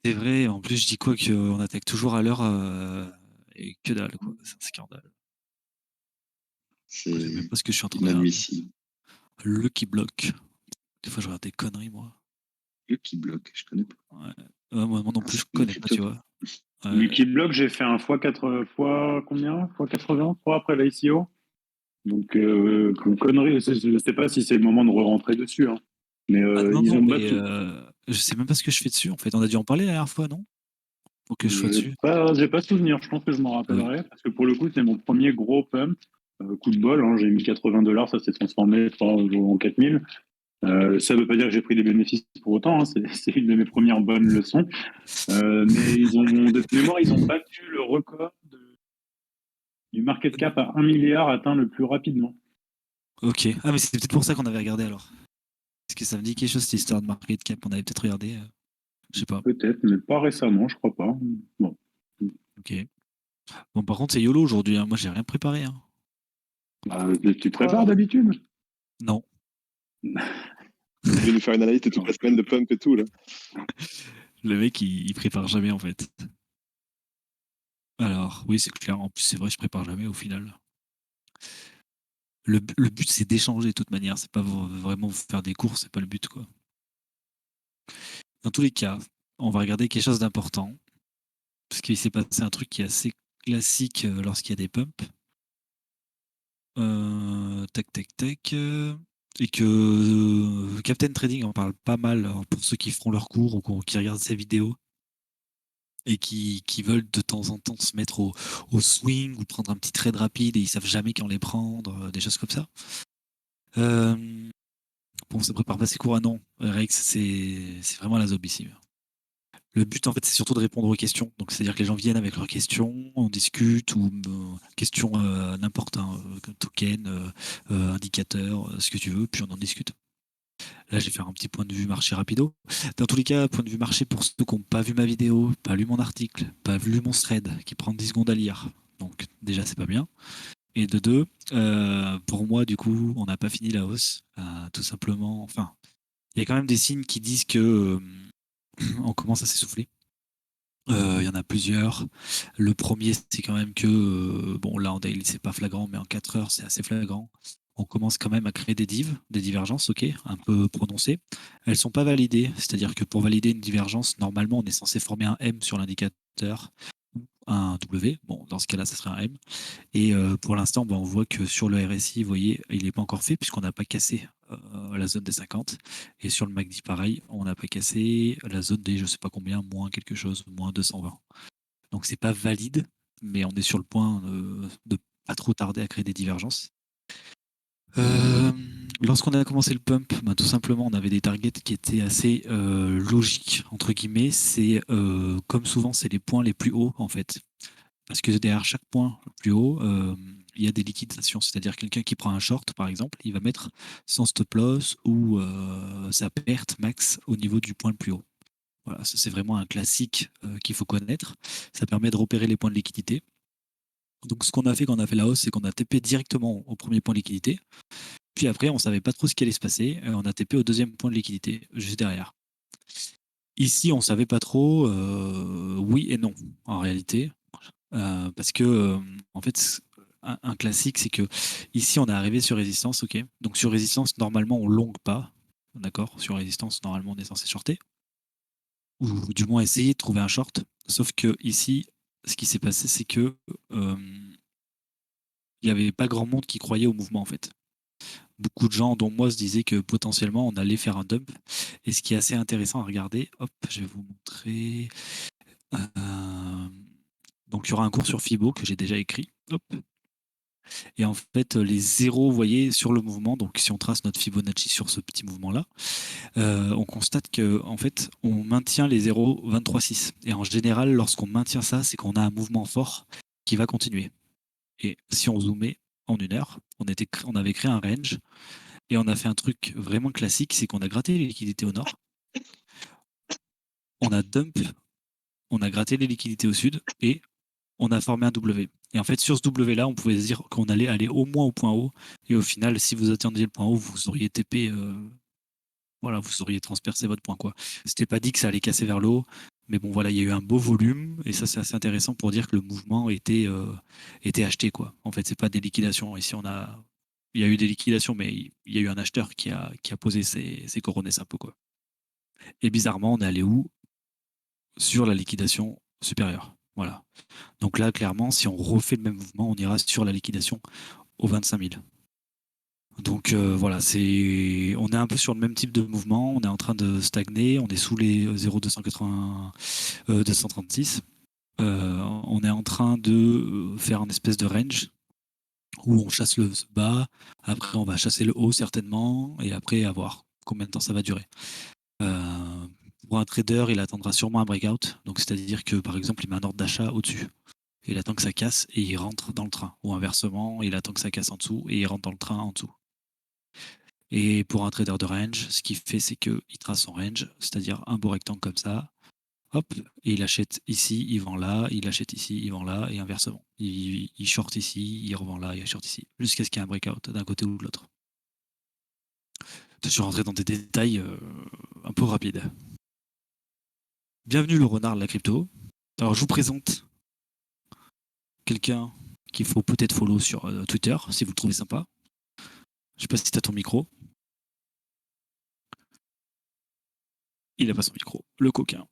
C'est vrai, en plus, je dis quoi qu'on attaque toujours à l'heure et que dalle, quoi. C'est un scandale. Je sais même C'est pas ce que je suis en train de regarder. inadmissible. Le qui bloque. Des fois, je regarde des conneries, moi. Lucky Block, je connais pas. Ouais. Moi non Ah, plus, ça je me connais fait pas, tu peur. vois. Ouais. Lucky Block, j'ai fait un fois combien? Fois 80, fois après l'ICO. Donc, connerie, je sais pas si c'est le moment de re-rentrer dessus, hein. Mais Ah, non, ils non, ont mais battu. je sais même pas ce que je fais dessus, en fait. On a dû en parler la dernière fois, non? Pour que je sois dessus. J'ai pas souvenir, je pense que je m'en Oui. rappellerai, parce que pour le coup, c'est mon premier gros pump. Coup de bol, hein, j'ai mis $80, ça s'est transformé en 4000. Ça veut pas dire que j'ai pris des bénéfices pour autant, hein, c'est une de mes premières bonnes leçons. Mais de mémoire, ils ont battu le record du market cap à 1 milliard atteint le plus rapidement. Ok. Ah, mais c'est peut-être pour ça qu'on avait regardé alors. Parce que ça me dit quelque chose, cette histoire de market cap. On avait peut-être regardé. Je sais pas. Peut-être, mais pas récemment, je crois pas. Bon. Ok. Bon, par contre, c'est YOLO aujourd'hui, hein. Moi, j'ai rien préparé, hein. Bah, tu te prépares d'habitude? Non. Tu veux nous faire une analyse de toute la semaine de pump et tout, là. Le mec, il prépare jamais, en fait. Alors, oui, c'est clair. En plus, c'est vrai, je prépare jamais au final. Le but, c'est d'échanger de toute manière. C'est pas vraiment faire des courses, c'est pas le but, quoi. Dans tous les cas, on va regarder quelque chose d'important. Parce qu'il s'est passé un truc qui est assez classique lorsqu'il y a des pumps. Tac, tac, tac. Et que Captain Trading en parle pas mal, alors, pour ceux qui feront leur cours ou qui regardent ses vidéos et qui veulent de temps en temps se mettre au swing ou prendre un petit trade rapide et ils savent jamais quand les prendre, des choses comme ça. Bon, ça prépare pas ses cours. Ah non, Rex, c'est vraiment la zob ici. Le but, en fait, c'est surtout de répondre aux questions. Donc, c'est-à-dire que les gens viennent avec leurs questions, on discute, ou questions n'importe, hein, token, indicateur, ce que tu veux, puis on en discute. Là, je vais faire un petit point de vue marché rapido. Dans tous les cas, point de vue marché pour ceux qui n'ont pas vu ma vidéo, pas lu mon article, pas lu mon thread, qui prend 10 secondes à lire. Donc, déjà, c'est pas bien. Et de deux, pour moi, du coup, on n'a pas fini la hausse. Tout simplement, enfin, il y a quand même des signes qui disent que on commence à s'essouffler. Il y en a plusieurs. Le premier, c'est quand même que, bon, là en daily, c'est pas flagrant, mais en 4 heures, c'est assez flagrant. On commence quand même à créer des divs, des divergences, ok, un peu prononcées. Elles sont pas validées, c'est-à-dire que pour valider une divergence, normalement, on est censé former un M sur l'indicateur, un W. Bon, dans ce cas-là, ça serait un M. Et pour l'instant, on voit que sur le RSI, vous voyez, il n'est pas encore fait puisqu'on n'a pas cassé la zone des 50. Et sur le MACD, pareil, on n'a pas cassé la zone des je sais pas combien, moins quelque chose, moins 220. Donc c'est pas valide, mais on est sur le point de pas trop tarder à créer des divergences. Euh, Lorsqu'on a commencé le pump, tout simplement, on avait des targets qui étaient assez logiques, entre guillemets. C'est comme souvent, c'est les points les plus hauts, en fait. Parce que derrière chaque point plus haut, il y a des liquidations. C'est-à-dire quelqu'un qui prend un short, par exemple, il va mettre son stop loss ou sa perte max au niveau du point le plus haut. Voilà, ça c'est vraiment un classique qu'il faut connaître. Ça permet de repérer les points de liquidité. Donc ce qu'on a fait quand on a fait la hausse, c'est qu'on a TP directement au premier point de liquidité. Puis après, on savait pas trop ce qui allait se passer. On a TP au deuxième point de liquidité, juste derrière. Ici, on savait pas trop, oui et non, en réalité. Parce que, en fait, un classique, c'est que ici, on est arrivé sur résistance, ok. Donc sur résistance, normalement, on longue pas, d'accord. Sur résistance, normalement, on est censé shorter, ou du moins essayer de trouver un short. Sauf que ici, ce qui s'est passé, c'est que il n'y avait pas grand monde qui croyait au mouvement, en fait. Beaucoup de gens, dont moi, se disaient que potentiellement, on allait faire un dump. Et ce qui est assez intéressant à regarder, hop, je vais vous montrer. Euh, donc, il y aura un cours sur Fibo que j'ai déjà écrit. Hop. Et en fait, les zéros, vous voyez, sur le mouvement, donc si on trace notre Fibonacci sur ce petit mouvement-là, on constate que en fait, on maintient les zéros 23,6. Et en général, lorsqu'on maintient ça, c'est qu'on a un mouvement fort qui va continuer. Et si on zoomait en 1 heure, on avait créé un range et on a fait un truc vraiment classique, c'est qu'on a gratté les liquidités au nord, on a dump, on a gratté les liquidités au sud et on a formé un W. Et en fait, sur ce W-là, on pouvait se dire qu'on allait aller au moins au point haut. Et au final, si vous attendiez le point haut, vous auriez TP, voilà, vous auriez transpercé votre point, quoi. C'était pas dit que ça allait casser vers le haut, Mais bon, voilà, il y a eu un beau volume, et ça, c'est assez intéressant pour dire que le mouvement était acheté, quoi. En fait, c'est pas des liquidations. Ici, il y a eu des liquidations, mais il y a eu un acheteur qui a posé ses coronets un peu, quoi. Et bizarrement, on est allé où? Sur la liquidation supérieure. Voilà. Donc là, clairement, si on refait le même mouvement, on ira sur la liquidation aux 25 000. Donc voilà, on est un peu sur le même type de mouvement, on est en train de stagner, on est sous les 0,280, 236. On est en train de faire un espèce de range où on chasse le bas, après on va chasser le haut certainement, et après à voir combien de temps ça va durer. Pour un trader, il attendra sûrement un breakout, donc c'est-à-dire que par exemple il met un ordre d'achat au-dessus. Il attend que ça casse et il rentre dans le train. Ou inversement, il attend que ça casse en dessous et il rentre dans le train en dessous. Et pour un trader de range, ce qu'il fait, c'est qu'il trace son range, c'est-à-dire un beau rectangle comme ça. Hop, et il achète ici, il vend là, il achète ici, il vend là, et inversement. Il short ici, il revend là, il short ici, jusqu'à ce qu'il y ait un breakout d'un côté ou de l'autre. Je suis rentré dans des détails un peu rapides. Bienvenue le renard de la crypto. Alors je vous présente quelqu'un qu'il faut peut-être follow sur Twitter, si vous le trouvez sympa. Je sais pas si tu as ton micro. Il n'a pas son micro. Le coquin.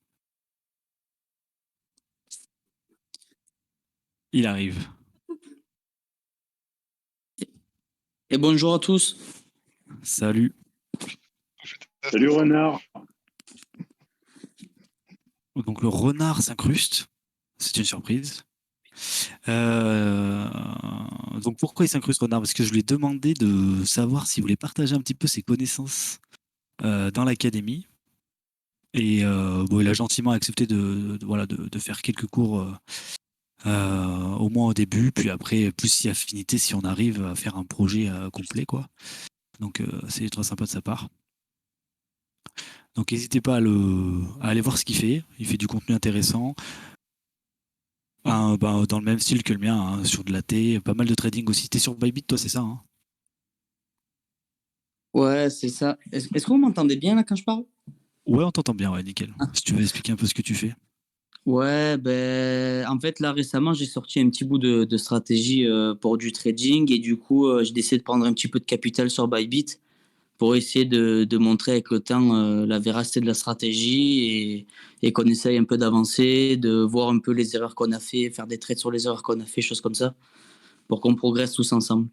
Il arrive. Et bonjour à tous. Salut. Salut Renard. Donc le renard s'incruste. C'est une surprise. Donc pourquoi il s'incruste renard? Parce que je lui ai demandé de savoir s'il voulait partager un petit peu ses connaissances dans l'académie. Et bon, il a gentiment accepté de faire quelques cours au moins au début, puis après, plus si affinité, si on arrive à faire un projet complet, quoi. Donc c'est très sympa de sa part. Donc n'hésitez pas à aller voir ce qu'il fait. Il fait du contenu intéressant. Dans le même style que le mien, hein, sur de la T, pas mal de trading aussi. T'es sur Bybit, toi, c'est ça, hein? Ouais, c'est ça. Est-ce que vous m'entendez bien là quand je parle? Ouais, on t'entend bien, ouais, nickel. Si tu veux expliquer un peu ce que tu fais. Ouais, ben en fait là récemment j'ai sorti un petit bout de stratégie pour du trading et du coup j'ai décidé de prendre un petit peu de capital sur Bybit pour essayer de montrer avec le temps la véracité de la stratégie et qu'on essaye un peu d'avancer, de voir un peu les erreurs qu'on a fait, faire des trades sur les erreurs qu'on a fait, choses comme ça, pour qu'on progresse tous ensemble.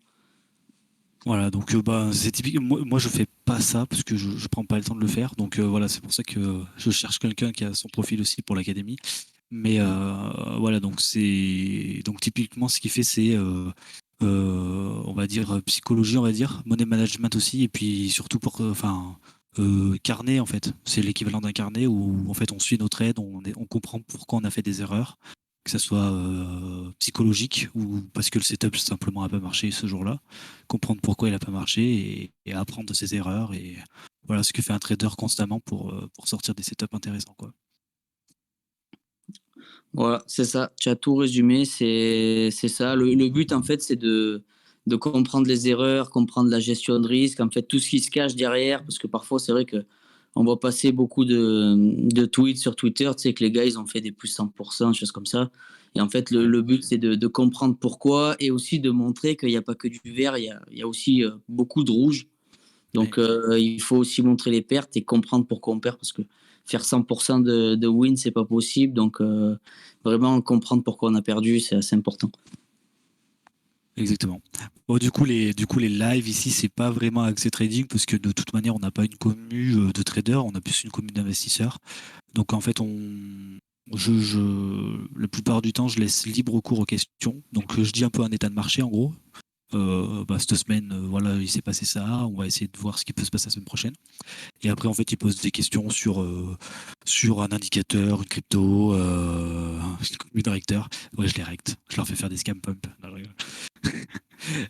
Voilà, donc c'est typique. Moi, je fais pas ça parce que je prends pas le temps de le faire. Donc voilà, c'est pour ça que je cherche quelqu'un qui a son profil aussi pour l'académie. Mais voilà, donc typiquement ce qu'il fait, c'est on va dire psychologie, on va dire money management aussi, et puis surtout carnet en fait. C'est l'équivalent d'un carnet où en fait on suit nos trades, on comprend pourquoi on a fait des erreurs, que ça soit psychologique ou parce que le setup simplement a pas marché ce jour-là, comprendre pourquoi il a pas marché et apprendre de ses erreurs, et voilà ce que fait un trader constamment pour sortir des setups intéressants, quoi. Voilà, c'est ça. Tu as tout résumé. C'est ça. Le but, en fait, c'est de comprendre les erreurs, comprendre la gestion de risque, en fait, tout ce qui se cache derrière. Parce que parfois, c'est vrai que on voit passer beaucoup de tweets sur Twitter. Tu sais que les gars, ils ont fait des plus 100%, des choses comme ça. Et en fait, le but, c'est de comprendre pourquoi et aussi de montrer qu'il n'y a pas que du vert, il y a aussi beaucoup de rouge. Donc, il faut aussi montrer les pertes et comprendre pourquoi on perd parce que faire 100% de win, c'est pas possible. Donc, vraiment comprendre pourquoi on a perdu, c'est assez important. Exactement. Bon, du coup, les lives ici, c'est pas vraiment accès trading parce que de toute manière, on n'a pas une commu de traders, on a plus une commu d'investisseurs. Donc en fait, la plupart du temps, je laisse libre cours aux questions. Donc je dis un peu un état de marché en gros. Cette semaine, voilà, il s'est passé ça. On va essayer de voir ce qui peut se passer la semaine prochaine. Et après, en fait, ils posent des questions sur un indicateur, une crypto, une directeur. Ouais, je les recte. Je leur fais faire des scam pumps. Non, je rigole.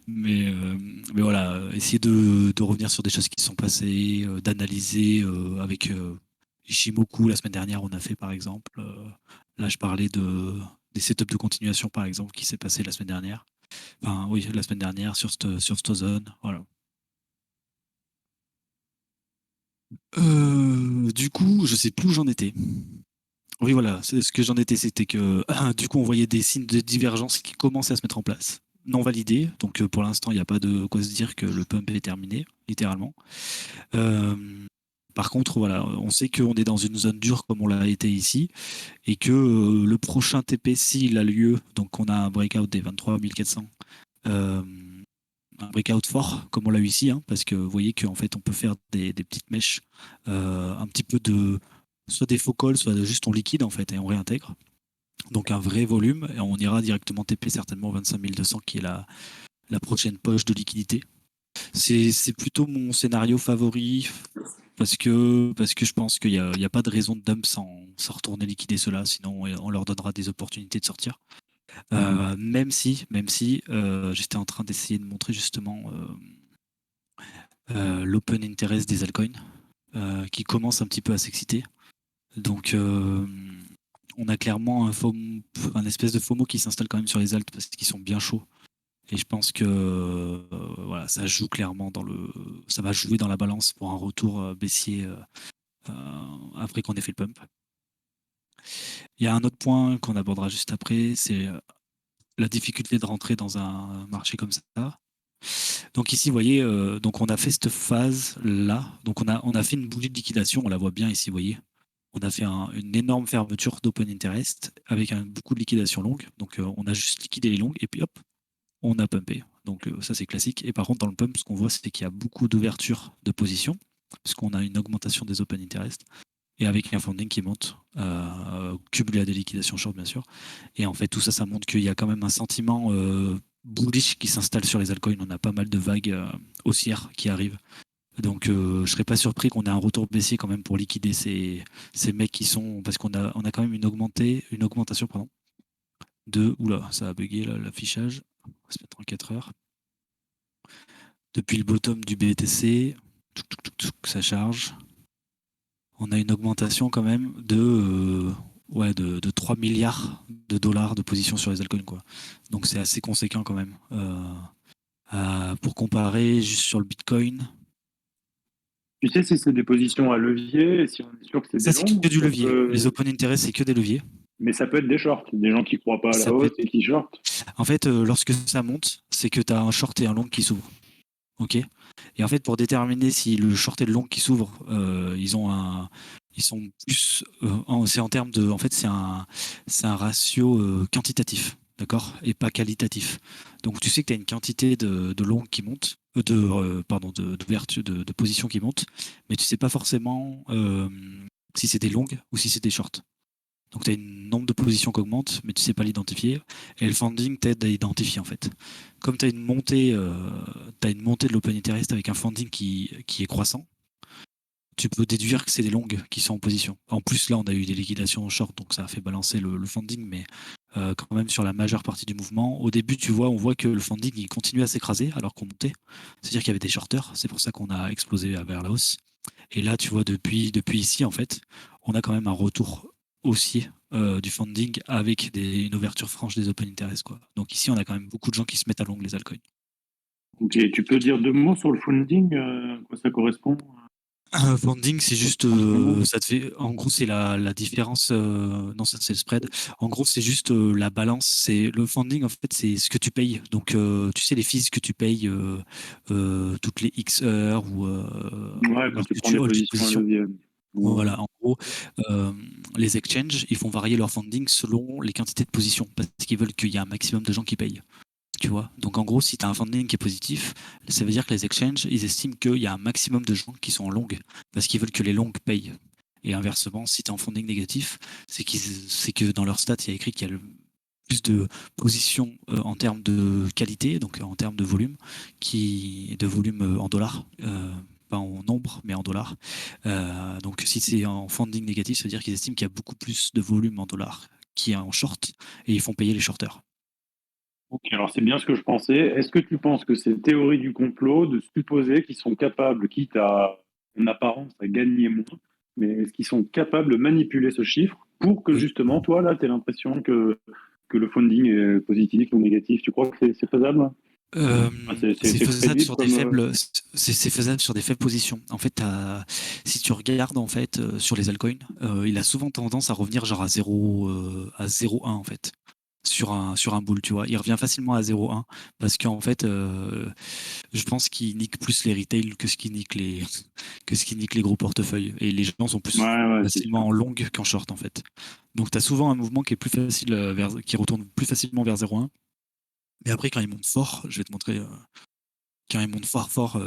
Mais voilà, essayer de revenir sur des choses qui se sont passées, d'analyser avec Ishimoku la semaine dernière, on a fait par exemple. Là, je parlais des setups de continuation par exemple qui s'est passé la semaine dernière. Enfin, oui, la semaine dernière sur cette zone. Voilà. Du coup, je sais plus où j'en étais. Oui, voilà, c'est ce que j'en étais, c'était que du coup, on voyait des signes de divergence qui commençaient à se mettre en place. Non validés, donc pour l'instant, il n'y a pas de quoi se dire que le pump est terminé, littéralement. Euh, Par contre, voilà, on sait qu'on est dans une zone dure comme on l'a été ici, et que le prochain TP, s'il a lieu, donc on a un breakout des 23 400, euh, un breakout fort, comme on l'a eu ici, hein, parce que vous voyez qu'en fait, on peut faire des petites mèches, un petit peu de soit des faux calls, soit juste on liquide en fait et on réintègre. Donc un vrai volume, et on ira directement TP certainement 25 200 qui est la prochaine poche de liquidité. C'est plutôt mon scénario favori parce que je pense qu'il n'y a pas de raison de dump sans retourner liquider cela, sinon on leur donnera des opportunités de sortir. Même si j'étais en train d'essayer de montrer justement l'open interest des altcoins qui commence un petit peu à s'exciter. Donc on a clairement un espèce de FOMO qui s'installe quand même sur les alts parce qu'ils sont bien chauds. Et je pense que voilà, ça joue clairement ça va jouer dans la balance pour un retour baissier après qu'on ait fait le pump. Il y a un autre point qu'on abordera juste après, c'est la difficulté de rentrer dans un marché comme ça. Donc ici, vous voyez, donc on a fait cette phase là. Donc on a fait une bougie de liquidation, on la voit bien ici, vous voyez. On a fait une énorme fermeture d'open interest avec beaucoup de liquidation longue. Donc on a juste liquidé les longues et puis hop, on a pumpé. Donc ça c'est classique. Et par contre dans le pump, ce qu'on voit c'est qu'il y a beaucoup d'ouverture de position puisqu'on a une augmentation des open interest et avec un funding qui monte, cumulé à des liquidations short bien sûr. Et en fait tout ça, ça montre qu'il y a quand même un sentiment bullish qui s'installe sur les altcoins. On a pas mal de vagues haussières qui arrivent. Donc je serais pas surpris qu'on ait un retour baissier quand même pour liquider ces mecs qui sont, parce on a quand même une augmentation pardon, oula, ça a bugué l'affichage, on va se mettre en 4 heures. Depuis le bottom du BTC, ça charge. On a une augmentation quand même de 3 milliards de dollars de position sur les altcoins, quoi. Donc c'est assez conséquent quand même. Pour comparer, juste sur le Bitcoin, Tu sais si c'est des positions à levier, et si on est sûr que c'est ça des c'est longues, que du ça levier. Les open interest, c'est que des leviers. mais ça peut être des shorts, des gens qui croient pas à Ça la peut hausse être... et qui shortent. En fait, lorsque ça monte, c'est que tu as un short et un long qui s'ouvrent. Ok. Et en fait, pour déterminer si le short et le long qui s'ouvrent, ils sont plus, c'est en termes de, en fait, c'est un ratio quantitatif, d'accord, et pas qualitatif. Donc, tu sais que tu as une quantité de long qui monte, pardon, d'ouverture, de position qui monte, mais tu sais pas forcément si c'est des longues ou si c'est des shorts. Donc tu as un nombre de positions qui augmente, mais tu ne sais pas l'identifier. Et le funding t'aide à identifier en fait. Comme tu as une montée de l'open interest avec un funding qui est croissant, tu peux déduire que c'est des longues qui sont en position. En plus, là, on a eu des liquidations en short, donc ça a fait balancer le funding, mais quand même sur la majeure partie du mouvement. Au début, on voit que le funding il continue à s'écraser alors qu'on montait. C'est-à-dire qu'il y avait des shorters, c'est pour ça qu'on a explosé vers la hausse. Et là, tu vois, depuis ici, en fait, on a quand même un retour haussier du funding avec une ouverture franche des open interest, quoi. Donc ici, on a quand même beaucoup de gens qui se mettent à long les altcoins. Ok, tu peux dire 2 mots sur le funding, à quoi ça correspond? Funding, c'est juste, ça te fait, en gros, c'est la différence, non, ça c'est le spread. En gros, c'est juste la balance. C'est le funding, en fait, c'est ce que tu payes. Donc, tu sais, les fees que tu payes toutes les X heures ou Ouais, quand tu lorsque prends tu des holds une positions à position. levier. Voilà, en gros, les exchanges, ils font varier leur funding selon les quantités de positions parce qu'ils veulent qu'il y ait un maximum de gens qui payent. Tu vois. Donc en gros, si tu as un funding qui est positif, ça veut dire que les exchanges, ils estiment qu'il y a un maximum de gens qui sont en longue parce qu'ils veulent que les longues payent. Et inversement, si tu es en funding négatif, c'est que dans leur stats, il y a écrit qu'il y a le plus de positions en termes de qualité, donc en termes de volume, en dollars, pas en nombre, mais en dollars. Donc si c'est en funding négatif, ça veut dire qu'ils estiment qu'il y a beaucoup plus de volume en dollars qui est en short et ils font payer les shorters. Ok, alors c'est bien ce que je pensais. Est-ce que tu penses que c'est théorie du complot de supposer qu'ils sont capables, quitte à, en apparence, à gagner moins, mais est-ce qu'ils sont capables de manipuler ce chiffre pour que Oui. justement, toi, là, tu aies l'impression que le funding est positif ou négatif? Tu crois que c'est faisable? C'est faisable crédible sur des comme. faibles, c'est faisable sur des faibles positions. En fait, si tu regardes en fait sur les altcoins, il a souvent tendance à revenir genre à 0, à 0,1 en fait sur un bull, tu vois. Il revient facilement à 0,1 parce qu'en fait, je pense qu'il nique plus les retail que ce qui nique les gros portefeuilles. Et les gens sont plus Ouais, c'est sûr. facilement en long qu'en short en fait. Donc tu as souvent un mouvement qui est plus facile qui retourne plus facilement vers 0,1. Mais après, quand il monte fort, je vais te montrer. Quand il monte fort,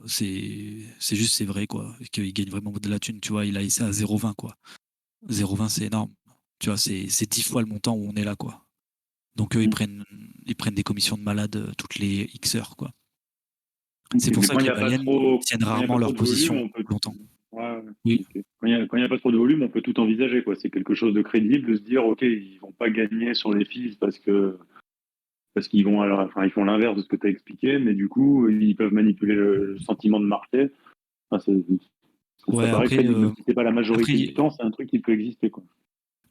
c'est juste, c'est vrai, quoi. Et qu'il gagne vraiment de la thune, tu vois. Il a essayé à 0,20, quoi. 0,20, c'est énorme. Tu vois, c'est 10 fois le montant où on est là, quoi. Donc, eux, Mm. ils prennent des commissions de malade toutes les X heures, quoi. Ok. C'est pour Mais ça que les baleines tiennent quand il y a rarement pas trop leur de volume, position on peut. longtemps. Ouais, Oui, ok. Quand il y a pas trop de volume, on peut tout envisager, quoi. C'est quelque chose de crédible de se dire, ok, ils vont pas gagner sur les fees parce qu'ils vont ils font l'inverse de ce que tu as expliqué, mais du coup, ils peuvent manipuler le sentiment de marché. Enfin, ça ouais, paraît après, crédible, même si c'est pas la majorité du après, temps, c'est un truc qui peut exister, quoi.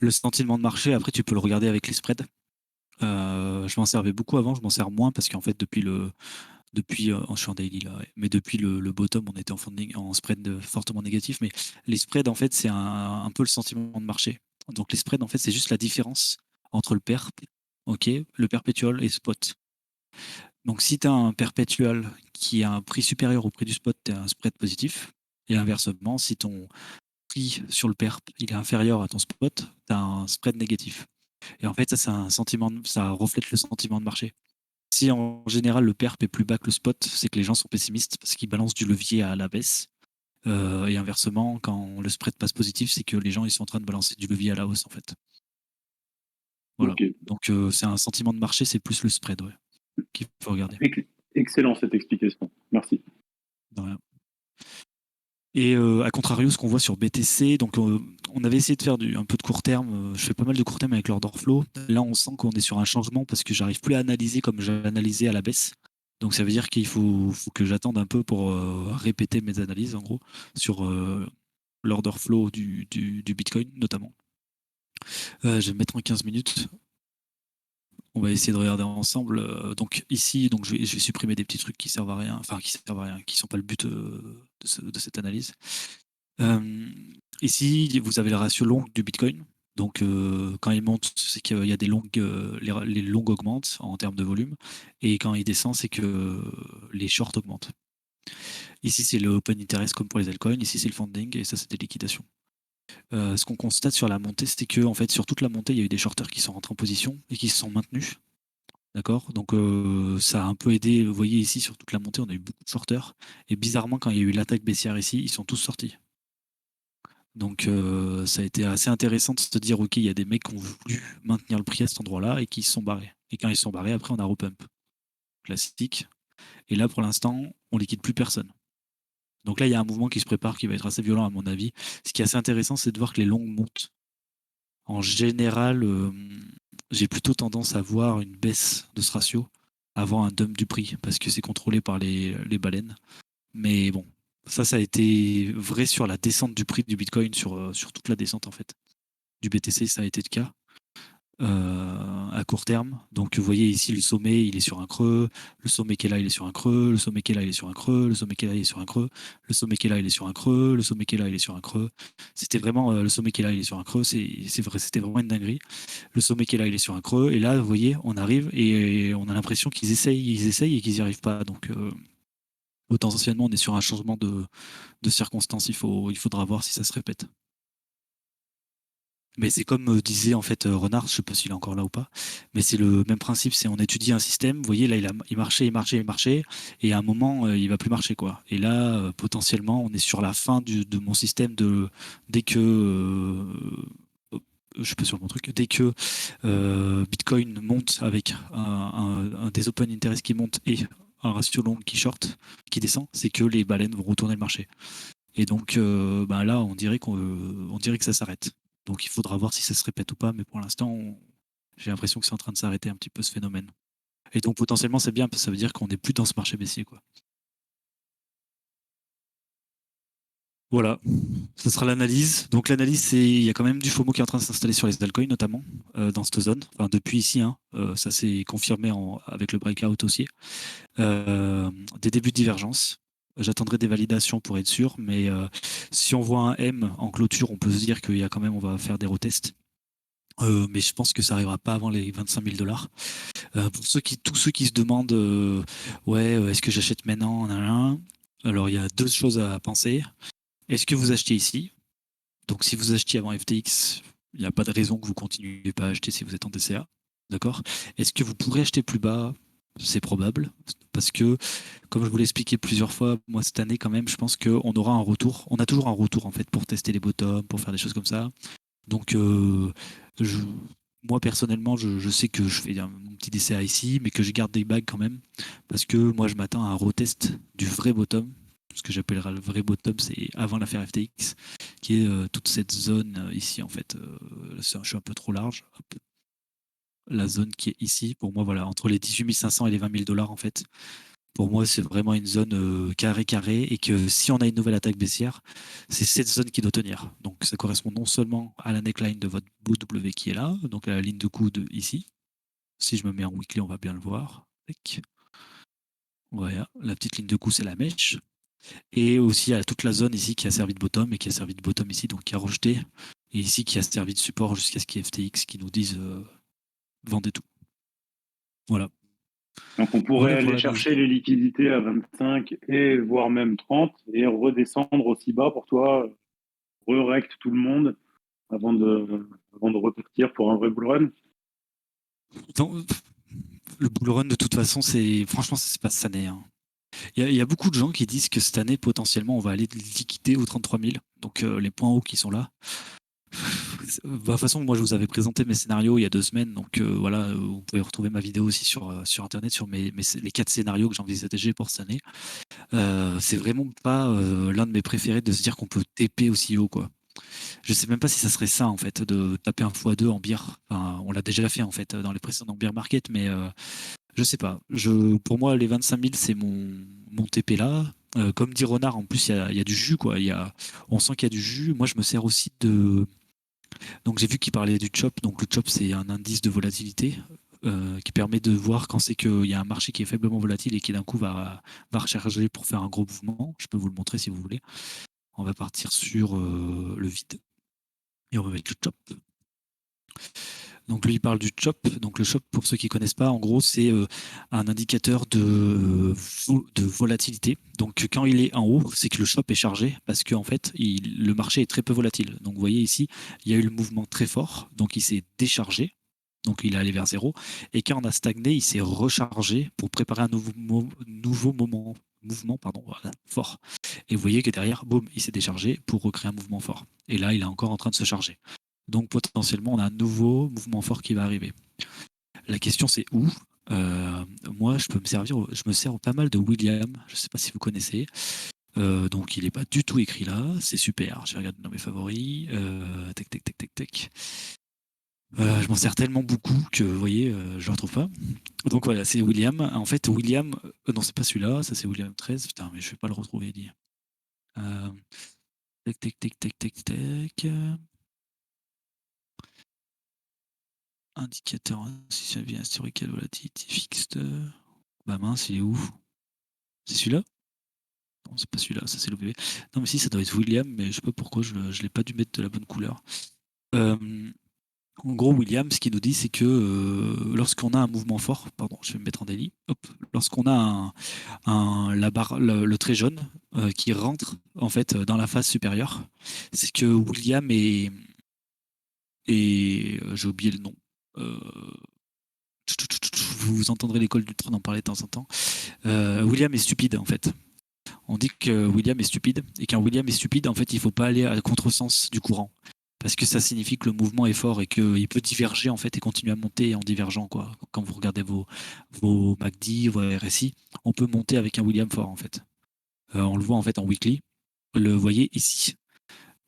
le sentiment de marché, après, tu peux le regarder avec les spreads. Je m'en servais beaucoup avant, je m'en sers moins parce qu'en fait, je suis en daily là, ouais. Mais depuis le bottom, on était en funding, en spread fortement négatif. Mais les spreads, en fait, c'est un peu le sentiment de marché. Donc les spreads, en fait, c'est juste la différence entre le perp, ok, le perpétual et spot. Donc si tu as un perpétual qui a un prix supérieur au prix du spot, tu as un spread positif. Et inversement, si ton prix sur le perp il est inférieur à ton spot, tu as un spread négatif. Et en fait, ça, c'est un sentiment, ça reflète le sentiment de marché. Si en général le perp est plus bas que le spot, c'est que les gens sont pessimistes parce qu'ils balancent du levier à la baisse. Et inversement, quand le spread passe positif, c'est que les gens ils sont en train de balancer du levier à la hausse en fait. Voilà. Ok. Donc c'est un sentiment de marché, c'est plus le spread, ouais, qu'il faut regarder. Excellent cette explication. Merci. De rien. Et à contrario, ce qu'on voit sur BTC, donc on avait essayé de faire un peu de court terme. Je fais pas mal de court terme avec l'order flow. Là, on sent qu'on est sur un changement parce que j'arrive plus à analyser comme j'ai analysé à la baisse. Donc ça veut dire qu'il faut que j'attende un peu pour répéter mes analyses, en gros, sur l'order flow du Bitcoin, notamment. Je vais me mettre en 15 minutes. On va essayer de regarder ensemble. Donc ici, donc je vais supprimer des petits trucs qui servent à rien, enfin qui servent à rien, qui sont pas le but de cette analyse. Ici, vous avez le ratio long du Bitcoin. Donc, quand il monte, c'est qu'il y a des longues, les longues augmentent en termes de volume. Et quand il descend, c'est que les shorts augmentent. Ici, c'est le open interest comme pour les altcoins. Ici, c'est le funding. Et ça, c'est des liquidations. Ce qu'on constate sur la montée, c'est que en fait, sur toute la montée, il y a eu des shorters qui sont rentrés en position et qui se sont maintenus. D'accord. Donc, ça a un peu aidé. Vous voyez ici, sur toute la montée, on a eu beaucoup de shorters. Et bizarrement, quand il y a eu l'attaque baissière ici, ils sont tous sortis. Donc ça a été assez intéressant de se dire, ok, il y a des mecs qui ont voulu maintenir le prix à cet endroit-là et qui se sont barrés. Et quand ils se sont barrés, après on a repump. Classique. Et là, pour l'instant, on liquide plus personne. Donc là, il y a un mouvement qui se prépare qui va être assez violent à mon avis. Ce qui est assez intéressant, c'est de voir que les longues montent. En général, j'ai plutôt tendance à voir une baisse de ce ratio avant un dump du prix parce que c'est contrôlé par les baleines. Mais bon, ça a été vrai sur la descente du prix du Bitcoin, sur toute la descente en fait. Du BTC, ça a été le cas à court terme. Donc vous voyez ici le sommet, il est sur un creux. Le sommet qui est là, il est sur un creux. Le sommet qui est là, il est sur un creux. Le sommet qui est là, il est sur un creux. Le sommet qui est là, il est sur un creux. Le sommet qui est là, il est sur un creux. C'était vraiment le sommet qui est là, il est sur un creux. C'est vrai, c'était vraiment une dinguerie. Le sommet qui est là, il est sur un creux. Et là, vous voyez, on arrive et on a l'impression qu'ils essayent et qu'ils n'y arrivent pas. Donc potentiellement, on est sur un changement de circonstances. Il faudra voir si ça se répète. Mais c'est comme disait en fait Renard, je sais pas s'il est encore là ou pas, mais c'est le même principe, c'est on étudie un système, vous voyez là il marchait, et à un moment il va plus marcher quoi. Et là potentiellement on est sur la fin de mon système dès que je suis pas sur le bon truc, dès que Bitcoin monte avec des open interest qui montent et un ratio long qui short, qui descend, c'est que les baleines vont retourner le marché. Et donc là on dirait que ça s'arrête. Donc il faudra voir si ça se répète ou pas, mais pour l'instant, j'ai l'impression que c'est en train de s'arrêter un petit peu ce phénomène. Et donc potentiellement c'est bien, parce que ça veut dire qu'on n'est plus dans ce marché baissier, quoi. Voilà, ce sera l'analyse. Donc l'analyse, c'est il y a quand même du FOMO qui est en train de s'installer sur les altcoins notamment dans cette zone. Enfin depuis ici, hein, ça s'est confirmé avec le breakout aussi. Des débuts de divergence. J'attendrai des validations pour être sûr, mais si on voit un M en clôture, on peut se dire qu'il y a quand même, on va faire des retests. Mais je pense que ça arrivera pas avant les 25 000 $. Pour tous ceux qui se demandent, ouais, est-ce que j'achète maintenant? Alors il y a deux choses à penser. Est-ce que vous achetez ici? Donc si vous achetez avant FTX, il n'y a pas de raison que vous continuiez pas à acheter si vous êtes en DCA. D'accord? Est-ce que vous pourrez acheter plus bas? C'est probable. Parce que, comme je vous l'ai expliqué plusieurs fois, moi cette année quand même, je pense qu'on aura un retour. On a toujours un retour en fait pour tester les bottoms, pour faire des choses comme ça. Donc moi personnellement, je sais que je fais mon petit DCA ici, mais que je garde des bagues quand même. Parce que moi je m'attends à un retest du vrai bottom. Ce que j'appellerai le vrai bottom, c'est avant l'affaire FTX, qui est toute cette zone ici en fait. Je suis un peu trop large. Hop. La zone qui est ici, pour moi, voilà, entre les 18 500 et les 20 000 $ en fait. Pour moi, c'est vraiment une zone carré, et que si on a une nouvelle attaque baissière, c'est cette zone qui doit tenir. Donc ça correspond non seulement à la neckline de votre bout W qui est là, donc à la ligne de coude ici. Si je me mets en weekly, on va bien le voir. Voilà, la petite ligne de coude, c'est la mèche. Et aussi à toute la zone ici qui a servi de bottom et qui a servi de bottom ici, donc qui a rejeté. Et ici qui a servi de support jusqu'à ce qu'il y ait FTX qui nous dise vendez tout. Voilà. Donc on pourrait aller chercher les liquidités à 25 et voire même 30 et redescendre aussi bas pour toi, re-rect tout le monde avant de repartir pour un vrai bull run. Donc, le bull run de toute façon, franchement, ça se passe cette année. Hein. Il y a beaucoup de gens qui disent que cette année, potentiellement, on va aller liquider aux 33 000. Donc les points hauts qui sont là. De toute façon, moi, je vous avais présenté mes scénarios il y a 2 semaines. Donc voilà, vous pouvez retrouver ma vidéo aussi sur Internet sur les 4 scénarios que j'envisageais pour cette année. C'est vraiment pas l'un de mes préférés de se dire qu'on peut TP aussi haut, quoi. Je sais même pas si ça serait ça, en fait, de taper un x2 en bear. Enfin, on l'a déjà fait, en fait, dans les précédents bear market, mais je sais pas. Pour moi, les 25 000, c'est mon TP là. Comme dit Renard, en plus, il y a du jus, quoi. On sent qu'il y a du jus. Moi, je me sers aussi de. Donc, j'ai vu qu'il parlait du chop. Donc, le chop, c'est un indice de volatilité qui permet de voir quand c'est qu'il y a un marché qui est faiblement volatile et qui, d'un coup, va recharger pour faire un gros mouvement. Je peux vous le montrer si vous voulez. On va partir sur le vide. Et on va mettre le chop. Donc lui, il parle du chop. Donc le chop, pour ceux qui ne connaissent pas, en gros, c'est un indicateur de volatilité. Donc quand il est en haut, c'est que le chop est chargé parce qu'en fait, le marché est très peu volatile. Donc vous voyez ici, il y a eu le mouvement très fort. Donc il s'est déchargé. Donc il est allé vers zéro. Et quand on a stagné, il s'est rechargé pour préparer un nouveau mouvement fort. Et vous voyez que derrière, boum, il s'est déchargé pour recréer un mouvement fort. Et là, il est encore en train de se charger. Donc potentiellement, on a un nouveau mouvement fort qui va arriver. La question, c'est où? Moi, je me sers pas mal de William. Je ne sais pas si vous connaissez. Donc, il n'est pas du tout écrit là. C'est super. Je regarde dans mes favoris. Tac. Je m'en sers tellement beaucoup que, vous voyez, je ne le retrouve pas. Donc voilà, c'est William. En fait, William... non, c'est pas celui-là. Ça, c'est William 13. Putain, mais je ne vais pas le retrouver. Tac. Indicateur institutionnel historical volatility fixed. Bah mince, il est où? C'est celui-là? Non, c'est pas celui-là, ça c'est le l'OBV. Non, mais si, ça doit être William, mais je sais pas pourquoi je l'ai pas dû mettre de la bonne couleur. En gros, William, ce qu'il nous dit, c'est que lorsqu'on a un mouvement fort, pardon, je vais me mettre en daily, lorsqu'on a le trait jaune qui rentre en fait dans la phase supérieure, c'est que William est j'ai oublié le nom. Vous entendrez l'école du trône en parler de temps en temps. William est stupide en fait. On dit que William est stupide et qu'un William est stupide, en fait, il ne faut pas aller à contresens du courant parce que ça signifie que le mouvement est fort et qu'il peut diverger en fait et continuer à monter en divergeant quoi. Quand vous regardez vos MACD, vos RSI, on peut monter avec un William fort en fait. On le voit en fait en weekly. Le voyez ici.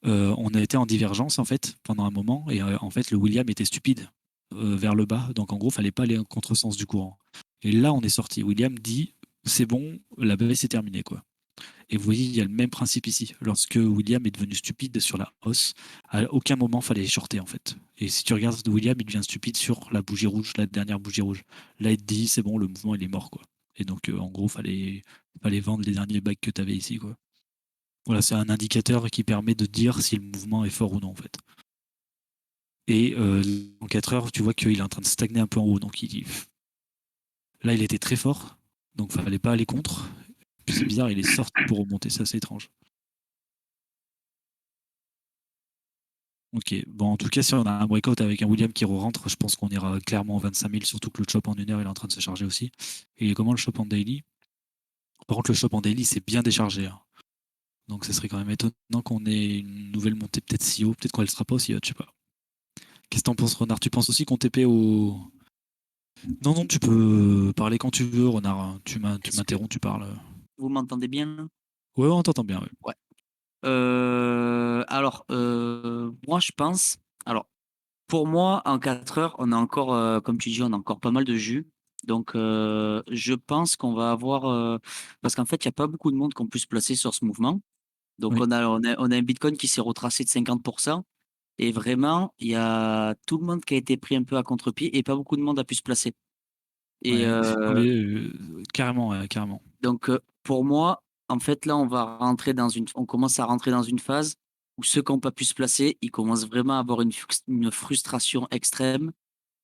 On a été en divergence en fait pendant un moment et en fait le William était stupide vers le bas, donc en gros fallait pas aller en contresens du courant. Et là on est sorti. William dit c'est bon, la baisse est terminée quoi. Et vous voyez, il y a le même principe ici. Lorsque William est devenu stupide sur la hausse, à aucun moment fallait shorter en fait. Et si tu regardes William, il devient stupide sur la bougie rouge, la dernière bougie rouge. Là, il te dit, c'est bon, le mouvement il est mort quoi. Et donc en gros, fallait vendre les derniers bacs que tu avais ici quoi. Voilà, c'est un indicateur qui permet de dire si le mouvement est fort ou non en fait. Et en 4 heures, tu vois qu'il est en train de stagner un peu en haut. Donc là, il était très fort, donc il fallait pas aller contre. Puis c'est bizarre, il est sorti pour remonter, c'est assez étrange. Ok, bon, en tout cas, si on a un breakout avec un William qui re-rentre, je pense qu'on ira clairement en 25 000, surtout que le chop en 1 heure, il est en train de se charger aussi. Et comment le chop en daily? Par contre, le shop en daily, c'est bien déchargé, hein. Donc, ce serait quand même étonnant qu'on ait une nouvelle montée peut-être si haut, peut-être qu'elle sera pas aussi haute, je sais pas. Qu'est-ce que t'en penses, Renard? Tu penses aussi qu'on TP au. Non, non, tu peux parler quand tu veux, Renard, hein. Tu m'interromps, tu parles. Vous m'entendez bien là? Ouais, on t'entend bien, ouais. Ouais. Alors, moi, je pense. Alors, pour moi, en 4 heures, on a encore, comme tu dis, on a encore pas mal de jus. Donc, je pense qu'on va avoir. Parce qu'en fait, il n'y a pas beaucoup de monde qui ont pu se placer sur ce mouvement. Donc, Oui. on a un Bitcoin qui s'est retracé de 50%. Et vraiment, il y a tout le monde qui a été pris un peu à contre-pied et pas beaucoup de monde a pu se placer. Et Ouais. Non, mais carrément, ouais, carrément. donc, pour moi, en fait, là, on commence à rentrer dans une phase où ceux qui n'ont pas pu se placer, ils commencent vraiment à avoir une frustration extrême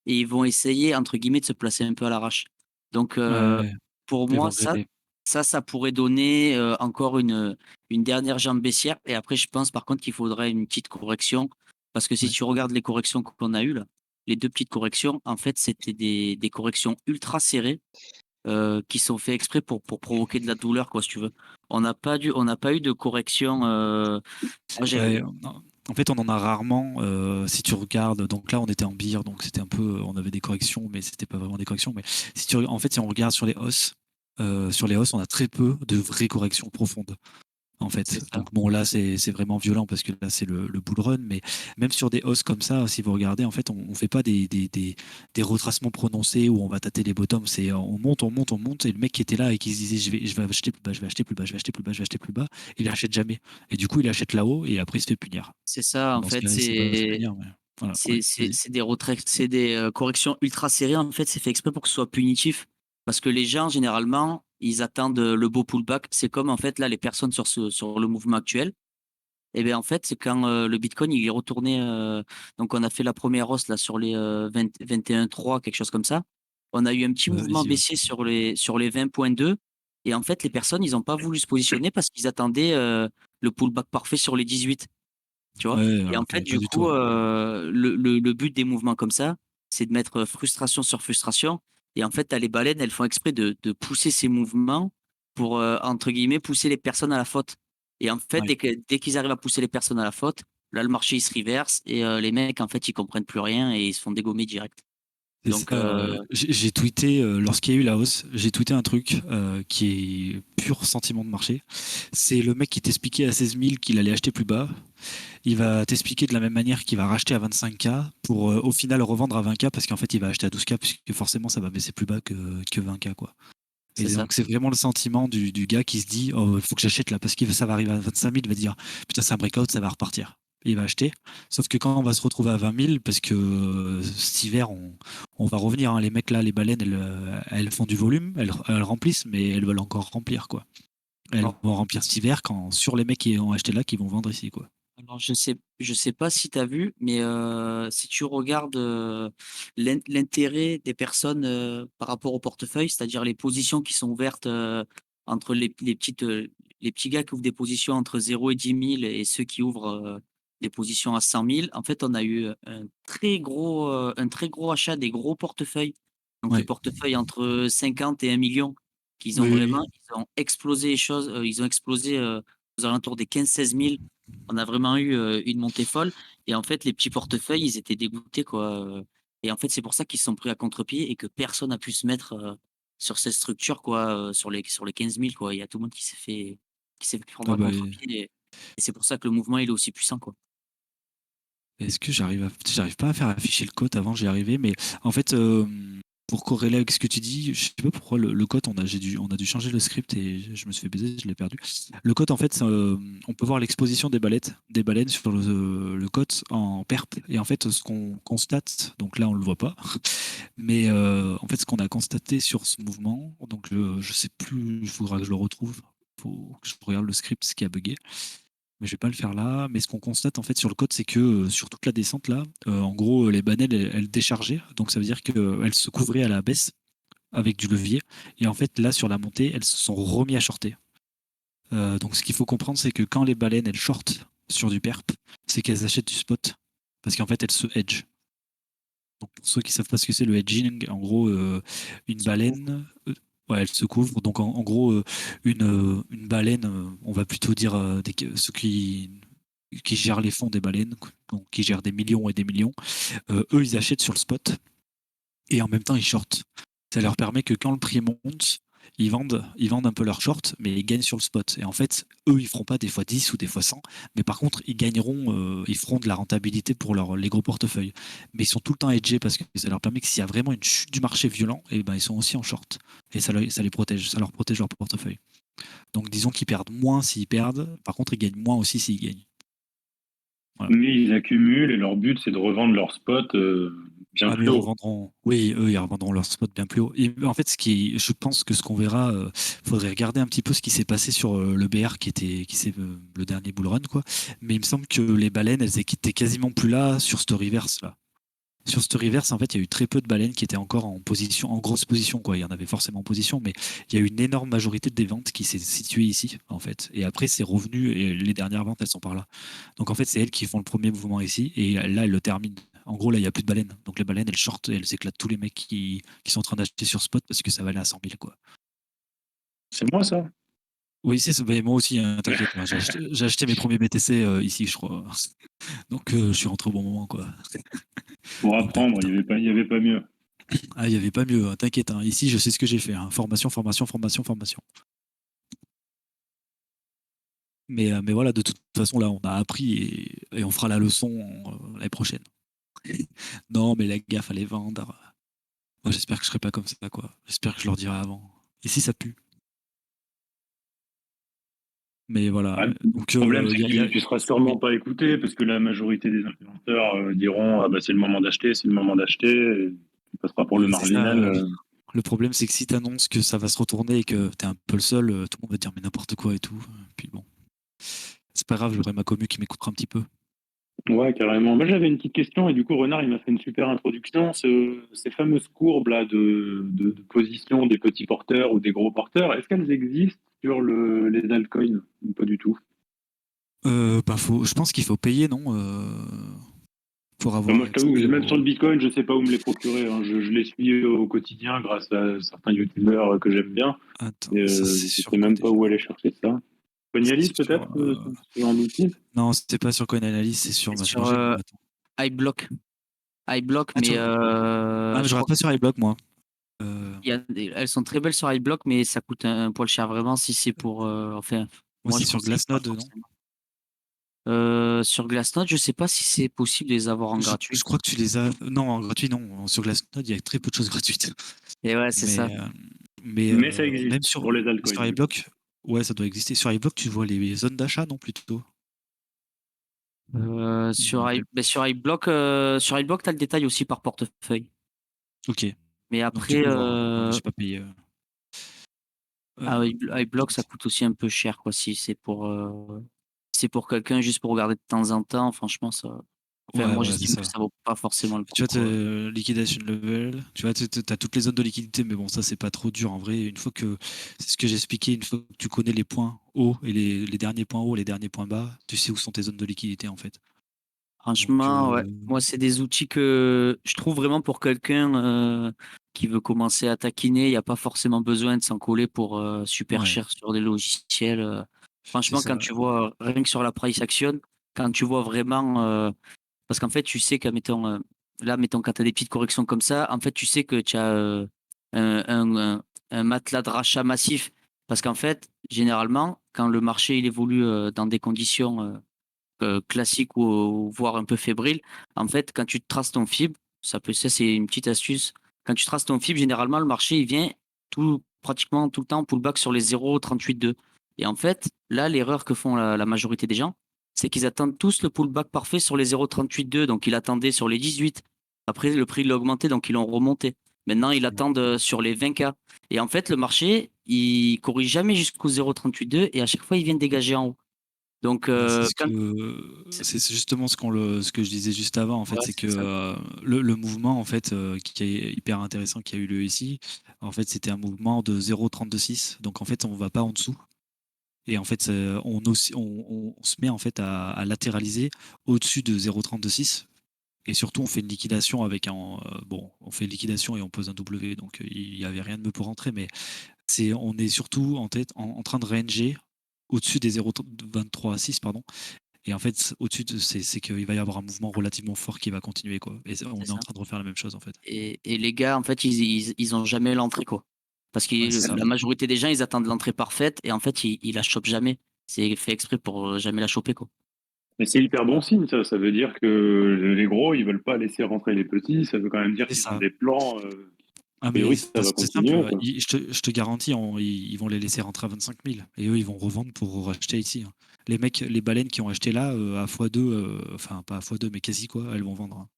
et ils vont essayer, entre guillemets, de se placer un peu à l'arrache. Donc, Ouais, pour ils vont moi, regretter. ça pourrait donner encore une dernière jambe baissière. Et après, je pense par contre qu'il faudrait une petite correction. Parce que si Ouais. tu regardes les corrections qu'on a eues, là, les deux petites corrections, en fait, c'était des corrections ultra serrées qui sont faits exprès pour provoquer de la douleur, quoi, si tu veux. On n'a pas eu de correction. Moi, Ouais, en fait, on en a rarement. Si tu regardes, donc là, on était en beer, donc c'était un peu, on avait des corrections, mais c'était pas vraiment des corrections. Mais en fait, si on regarde sur les hausses, on a très peu de vraies corrections profondes. En c'est fait. ça. Donc bon, là, c'est vraiment violent parce que là, c'est le bull run. Mais même sur des hausses comme ça, si vous regardez, en fait, on fait pas des retracements prononcés où on va tâter les bottoms. C'est on monte, on monte, on monte. Et le mec qui était là et qui se disait, je vais acheter plus bas, je vais acheter plus bas, je vais acheter plus bas, je vais acheter plus bas, il achète jamais. Et du coup, il achète là-haut et après, il se fait punir. C'est ça, Bon, en dans ce fait, cas-là, il sait pas se punir. Mais voilà, ouais, vas-y. c'est des retraits, c'est des corrections ultra serrées. En fait, c'est fait exprès pour que ce soit punitif. Parce que les gens, généralement, ils attendent le beau pullback. C'est comme, en fait, là, les personnes sur le mouvement actuel. Et bien, en fait, c'est quand le Bitcoin, il est retourné. Donc, on a fait la première hausse, là, sur les 21,3, quelque chose comme ça. On a eu un petit mouvement Vas-y, ouais. baissier sur les 20,2. Et en fait, les personnes, ils n'ont pas voulu se positionner parce qu'ils attendaient le pullback parfait sur les 18. Tu vois? Ouais, Et en alors fait, que pas du du tout. coup, Ouais. le but des mouvements comme ça, c'est de mettre frustration sur frustration. Et en fait, tu as les baleines, elles font exprès de pousser ces mouvements pour, entre guillemets, pousser les personnes à la faute. Et en fait, Ouais. dès qu'ils arrivent à pousser les personnes à la faute, là, le marché, il se reverse et les mecs, en fait, ils comprennent plus rien et ils se font dégommer direct. C'est Donc, ça. J'ai tweeté, lorsqu'il y a eu la hausse, j'ai tweeté un truc qui est pur sentiment de marché. C'est le mec qui t'expliquait à 16 000 qu'il allait acheter plus bas. Il va t'expliquer de la même manière qu'il va racheter à 25K pour au final revendre à 20K parce qu'en fait, il va acheter à 12K puisque forcément, ça va baisser plus bas que 20K, quoi. Et c'est ça. donc, c'est vraiment le sentiment du gars qui se dit, oh, il faut que j'achète là parce que ça va arriver à 25 000. Il va dire, putain, c'est un breakout, ça va repartir. Et il va acheter. Sauf que quand on va se retrouver à 20 000, parce que cet hiver, on va revenir, hein. Les mecs là, les baleines, elles font du volume, elles remplissent, mais elles veulent encore remplir, quoi. Elles Alors, vont remplir cet hiver quand sur les mecs qui ont acheté là, qui vont vendre ici, quoi. Alors, je sais pas si tu as vu, mais si tu regardes l'intérêt des personnes par rapport au portefeuille, c'est-à-dire les positions qui sont ouvertes entre les petits gars qui ouvrent des positions entre 0 et 10 000 et ceux qui ouvrent des positions à 100 000, en fait, on a eu un très gros achat des gros portefeuilles. Donc, les Ouais. portefeuilles entre 50 et 1 million, qu'ils ont Oui, oui, vraiment, ils ont explosé les choses, ils ont explosé aux alentours des 15-16 000. On a vraiment eu une montée folle. Et en fait, les petits portefeuilles, ils étaient dégoûtés, quoi. Et en fait, c'est pour ça qu'ils se sont pris à contre-pied et que personne n'a pu se mettre sur cette structure, quoi, sur les 15 000, quoi. Il y a tout le monde qui s'est fait prendre ah à bah, contre-pied. Et c'est pour ça que le mouvement, il est aussi puissant, quoi. est-ce que j'arrive pas à faire afficher le code avant, j'y arrivais, mais en fait, pour corréler avec ce que tu dis, je sais pas pourquoi le code, on a dû changer le script et je me suis fait baiser, je l'ai perdu. Le code, en fait, on peut voir l'exposition des baleines sur le code en perp. Et en fait, ce qu'on constate, donc là, on le voit pas, mais en fait, ce qu'on a constaté sur ce mouvement, donc je sais plus, il faudra que je le retrouve, faut que je regarde le script, ce qui a bugué. Mais je vais pas le faire là. Mais ce qu'on constate en fait sur le code, c'est que sur toute la descente là, en gros, les bannels elles déchargeaient. Donc ça veut dire qu'elles se couvraient à la baisse avec du levier. Et en fait, là sur la montée, elles se sont remis à shorter. Donc ce qu'il faut comprendre, c'est que quand les baleines elles shortent sur du perp, c'est qu'elles achètent du spot. Parce qu'en fait, elles se hedge. Donc pour ceux qui savent pas ce que c'est le hedging, en gros, une baleine, ouais, elle se couvre. Donc en gros, une baleine, on va plutôt dire ceux qui gèrent les fonds des baleines, donc qui gèrent des millions et des millions, eux, ils achètent sur le spot et en même temps, ils shortent. Ça leur permet que quand le prix monte, ils vendent un peu leur short, mais ils gagnent sur le spot. Et en fait, eux, ils feront pas des fois 10 ou des fois 100, mais par contre, ils gagneront, ils feront de la rentabilité pour les gros portefeuilles. Mais ils sont tout le temps hedgés parce que ça leur permet que s'il y a vraiment une chute du marché violent, et ben, ils sont aussi en short. Et ça les protège, ça leur protège leur portefeuille. Donc disons qu'ils perdent moins s'ils perdent, par contre, ils gagnent moins aussi s'ils gagnent. Voilà. Mais ils accumulent et leur but, c'est de revendre leur spot bien Ah, mais plus ils haut. revendront, oui, eux, ils revendront leur spot bien plus haut. Et en fait, je pense que ce qu'on verra, faudrait regarder un petit peu ce qui s'est passé sur le BR qui c'est le dernier bull run, quoi. Mais il me semble que les baleines, elles étaient quasiment plus là sur Storyverse, là. Sur Storyverse, en fait, il y a eu très peu de baleines qui étaient encore en position, en grosse position, quoi. Il y en avait forcément en position, mais il y a eu une énorme majorité des ventes qui s'est située ici, en fait. Et après, c'est revenu, et les dernières ventes, elles sont par là. Donc, en fait, c'est elles qui font le premier mouvement ici, et là, elles le terminent. En gros, là, il n'y a plus de baleines. Donc, les baleines, elles shortent et elles éclatent tous les mecs qui sont en train d'acheter sur spot parce que ça valait à 100 000, quoi. C'est moi, ça. Oui, mais moi aussi, hein, t'inquiète. J'ai acheté mes premiers BTC ici, je crois. Donc, je suis rentré au bon moment, quoi. Pour Donc, apprendre, t'inquiète, hein. il y avait pas mieux. Ah, il n'y avait pas mieux, hein, t'inquiète. Hein. Ici, je sais ce que j'ai fait. Hein. Formation, formation, formation, formation. Mais voilà, de toute façon, là, on a appris et on fera la leçon l'année prochaine. Non, mais la gaffe à les vendre. Moi, j'espère que je serai pas comme ça, quoi. J'espère que je leur dirai avant. Ici, ça pue. Mais voilà. Ah, le Donc, problème, c'est que tu seras sûrement pas écouté parce que la majorité des influenceurs diront ah bah, c'est le moment d'acheter, c'est le moment d'acheter. Et tu passeras pour le c'est ça, marginal. le problème, c'est que si tu annonces que ça va se retourner et que tu es un peu le seul, tout le monde va te dire mais n'importe quoi et tout. Puis bon, c'est pas grave, j'aurai ma commu qui m'écoutera un petit peu. Ouais, carrément. Moi, j'avais une petite question et du coup, Renard, il m'a fait une super introduction. Ces fameuses courbes là de position des petits porteurs ou des gros porteurs, est-ce qu'elles existent sur les altcoins ou pas du tout? Je pense qu'il faut payer, non pour Enfin, avoir moi, je t'avoue, accès même sur le au... Bitcoin, je sais pas où me les procurer. Hein. Je les suis au quotidien grâce à certains youtubeurs que j'aime bien. Attends, Et, ça c'est je sur sais quoi même pas déjà? où aller chercher ça. C'est Cognalis, sur... peut-être, ce genre d'outil? Non, c'était pas sur CoinAnalysis, c'est sur... C'est Bah, sur attends. iBlock. iBlock, Ah, mais mais je je regarde crois pas sur iBlock, moi. Euh, elles sont très belles sur iBlock, mais ça coûte un poil cher vraiment si c'est pour. Enfin, Moi, moi c'est je sur conseille pas Glassnode, non? forcément. Sur Glassnode, je sais pas si c'est possible de les avoir en gratuit. Je crois que tu les as... Non, en gratuit, non. Sur Glassnode, il y a très peu de choses gratuites. Et ouais, c'est ça. Mais, Mais ça existe même pour les sur altcoins. Du coup. iBlock, ouais, ça doit exister. Sur iBlock, tu vois les zones d'achat, non, plutôt? Je me rappelle. Sur iBlock, t'as le détail aussi par portefeuille. Ok. Mais Donc tu après, peux voir. Moi, j'ai pas payé. iBlock, ça coûte aussi un peu cher, quoi. Si c'est pour quelqu'un juste pour regarder de temps en temps, franchement, ça. Enfin, Ouais, moi, voilà, c'est j'estime que ça. ça vaut pas forcément le Tu coup, vois, quoi. liquidation level, tu vois, t'as toutes les zones de liquidité, mais bon, ça, c'est pas trop dur en vrai. Une fois que, c'est ce que j'expliquais, une fois que tu connais les points hauts et les derniers points hauts, les derniers points bas, tu sais où sont tes zones de liquidité en fait. Donc, Franchement, ouais. Moi, c'est des outils que je trouve vraiment pour quelqu'un qui veut commencer à taquiner. Il n'y a pas forcément besoin de s'en coller pour super ouais, cher sur des logiciels. c'est Franchement, quand ça. tu vois, rien que sur la price action, quand tu vois vraiment. Parce qu'en fait, tu sais qu'à mettons, là, mettons, quand tu as des petites corrections comme ça, en fait, tu sais que tu as un, un, un matelas de rachat massif. Parce qu'en fait, généralement, quand le marché il évolue dans des conditions classique ou voire un peu fébrile. En fait, quand tu traces ton fibre, ça c'est une petite astuce. quand tu traces ton fib, généralement, le marché, il vient pratiquement tout le temps pullback sur les 0,38,2. Et en fait, là, l'erreur que font la majorité des gens, c'est qu'ils attendent tous le pullback parfait sur les 0,38,2. Donc, ils attendaient sur les 18. Après, le prix, il a augmenté, donc ils l'ont remonté. Maintenant, ils attendent sur les 20K. Et en fait, le marché, il corrige jamais jusqu'au 0,38,2 et à chaque fois, il vient dégager en haut. Donc, c'est justement ce que je disais juste avant, en fait, Ouais, c'est c'est que ça. le mouvement, en fait, qui est hyper intéressant, qui a eu lieu ici, en fait, c'était un mouvement de 0,32,6. Donc, en fait, on va pas en dessous. Et en fait, on se met en fait à latéraliser au-dessus de 0,32,6. Et surtout, on fait une liquidation avec on fait une liquidation et on pose un W. Donc, il n'y avait rien de mieux pour rentrer. Mais on est surtout en train de ranger au-dessus des 0,23,6, pardon. Et en fait, au-dessus c'est qu'il va y avoir un mouvement relativement fort qui va continuer, quoi. Et on C'est est en ça. train de refaire la même chose, en fait. Et les gars, en fait, ils ont jamais l'entrée, quoi. Parce que Ouais, c'est ça. la majorité des gens, ils attendent l'entrée parfaite et en fait, ils la chopent jamais. C'est fait exprès pour jamais la choper, quoi. Mais c'est hyper bon signe, ça. Ça veut dire que les gros, ils veulent pas laisser rentrer les petits. Ça veut quand même dire C'est qu'ils ont ça. des plans. A Ah, mais priori, ça va c'est simple. continuer, quoi. Je te garantis, ils vont les laisser rentrer à 25 000. Et eux, ils vont revendre pour racheter ici, hein. Les mecs, les baleines qui ont acheté là, à x2, enfin, pas à x2, mais quasi, quoi, elles vont vendre, hein.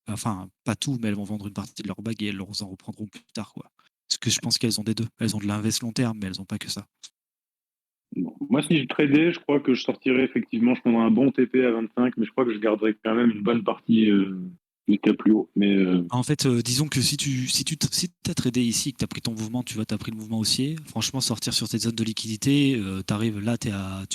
Enfin, pas tout, mais elles vont vendre une partie de leur bague et elles en reprendront plus tard, quoi. Parce que je pense qu'elles ont des deux. Elles ont de l'invest long terme, mais elles n'ont pas que ça. Bon. Moi, si je tradais, je crois que je sortirais effectivement, je prendrais un bon TP à 25, mais je crois que je garderais quand même une bonne partie jusqu'à plus haut. Mais En fait, disons que si t'as tradé ici, que t'as pris ton mouvement, t'as pris le mouvement haussier, franchement, sortir sur tes zones de liquidité, t'arrives là, tu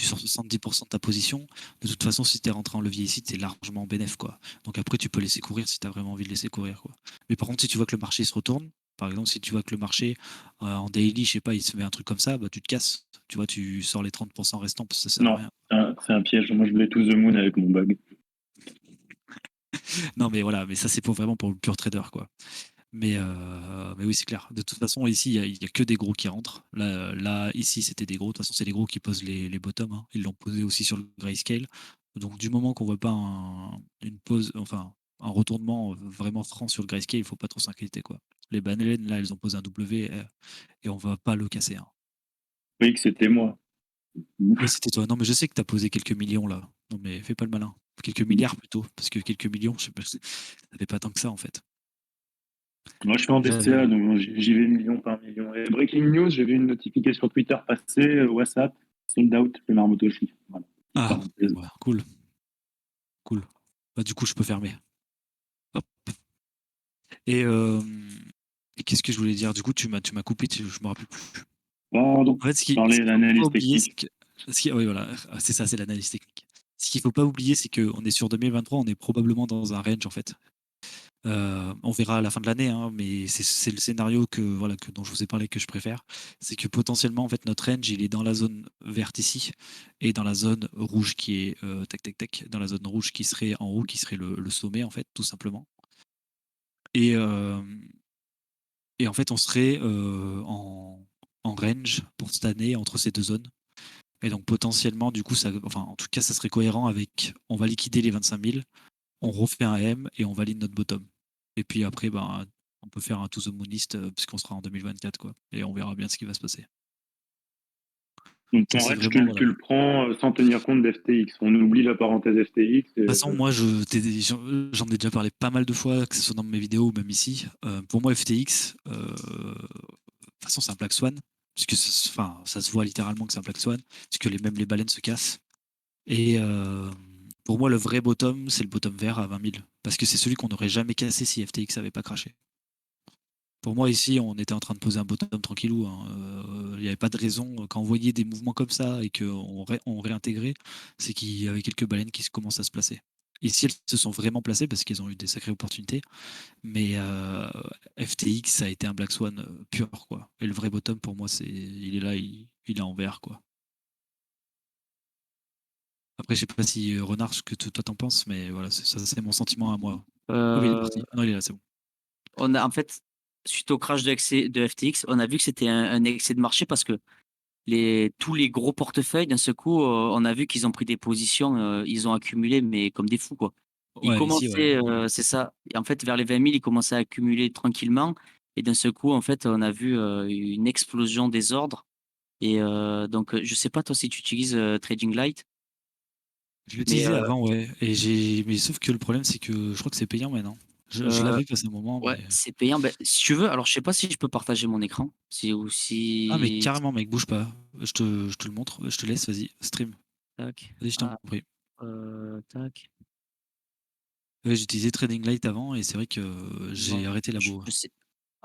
sors 70% de ta position. De toute façon, si t'es rentré en levier ici, t'es largement bénéf, quoi. Donc après, tu peux laisser courir si t'as vraiment envie de laisser courir, quoi. Mais par contre, si tu vois que le marché se retourne, par exemple, si tu vois que le marché en daily, je sais pas, il se met un truc comme ça, bah tu te casses. Tu vois, tu sors les 30% restants parce que ça sert à non, rien. c'est un piège. Moi, je voulais tous the moon avec mon bug. Non, mais voilà, mais ça, c'est vraiment pour le pur trader, quoi. Mais oui, c'est clair. De toute façon, ici, il y a que des gros qui rentrent. Là ici, c'était des gros. De toute façon, c'est les gros qui posent les bottoms, hein. Ils l'ont posé aussi sur le grayscale. Donc, du moment qu'on voit pas une pause, enfin, un retournement vraiment franc sur le grayscale, il faut pas trop s'inquiéter, quoi. Les baleines, là, elles ont posé un W et on va pas le casser, hein. Oui, que c'était moi. Oui, c'était toi. Non, mais je sais que tu as posé quelques millions là. Non, mais fais pas le malin. Quelques milliards plutôt. Parce que quelques millions, je sais pas, ça fait pas tant que ça, en fait. Moi, je suis en DCA, J'avais. donc j'y vais million par million. Et breaking news, j'ai vu une notification sur Twitter passer, WhatsApp, sold out, le Marmotoshi. Voilà. Petite Ah, parenthèse. ouais, cool. Cool. Bah, du coup, je peux fermer. Hop. Et, euh, et qu'est-ce que je voulais dire? Du coup, tu m'as coupé, je me rappelle plus. Pardon, En fait, ce parler qu'il faut pas d'analyse oublier, c'est technique. que. Oui, voilà, c'est ça, c'est l'analyse technique. Ce qu'il faut pas oublier, c'est qu'on est sur 2023, on est probablement dans un range, en fait. On verra à la fin de l'année, hein, mais c'est le scénario dont je vous ai parlé que je préfère. C'est que potentiellement, en fait, notre range, il est dans la zone verte ici et dans la zone rouge qui est tac tac tac, dans la zone rouge qui serait en haut, qui serait le sommet, en fait, tout simplement. Et, euh, et en fait, on serait en range pour cette année entre ces deux zones. Et donc potentiellement, du coup, enfin, en tout cas, ça serait cohérent avec on va liquider les 25 000, on refait un M et on valide notre bottom. Et puis après, ben, on peut faire un to the moon list puisqu'on sera en 2024, quoi. Et on verra bien ce qui va se passer. Donc Ça, ton c'est range, vraiment, voilà. tu le prends sans tenir compte d'FTX. On oublie la parenthèse FTX. De toute façon, moi, j'en ai déjà parlé pas mal de fois, que ce soit dans mes vidéos ou même ici. Pour moi, FTX, de toute façon, c'est un Black Swan, puisque enfin, ça se voit littéralement que c'est un Black Swan, puisque même les baleines se cassent. Et pour moi, le vrai bottom, c'est le bottom vert à 20 000, parce que c'est celui qu'on n'aurait jamais cassé si FTX n'avait pas craché. Pour moi, ici, on était en train de poser un bottom tranquillou, hein. Il n'y avait pas de raison. Quand on voyait des mouvements comme ça et qu'on réintégrait, c'est qu'il y avait quelques baleines qui commencent à se placer. Ici, elles se sont vraiment placées parce qu'elles ont eu des sacrées opportunités. Mais FTX, ça a été un Black Swan pur, quoi. Et le vrai bottom, pour moi, il est là, il est en vert, quoi. Après, je sais pas si Renard, ce que toi t'en penses, mais voilà, ça, c'est mon sentiment à moi. Oh, mais il est Euh, parti. Ah non, il est là, c'est bon. on a, en fait, suite au crash de FTX, on a vu que c'était un excès de marché parce que tous les gros portefeuilles, d'un seul coup, on a vu qu'ils ont pris des positions, ils ont accumulé, mais comme des fous, quoi. Il Ouais, ici, ouais. commençait, c'est ça. Et en fait, vers les 20 000, il commençait à accumuler tranquillement. Et d'un seul coup, en fait, on a vu une explosion des ordres. Et donc, je sais pas toi si tu utilises Trading Light, Je mais l'utilisais avant, ouais. Mais sauf que le problème, c'est que je crois que c'est payant maintenant. Je euh, l'avais passé un moment, ouais, mais. c'est payant. Ben, si tu veux, alors je sais pas si je peux partager mon écran, si ou Ah, mais si. carrément, mec, bouge pas. Je te le montre. Je te laisse, vas-y, stream. Tac, Vas-y, je t'en ah, prie. tac. Ouais, j'utilisais Trading Light avant et c'est vrai que j'ai Non, arrêté labo. je sais.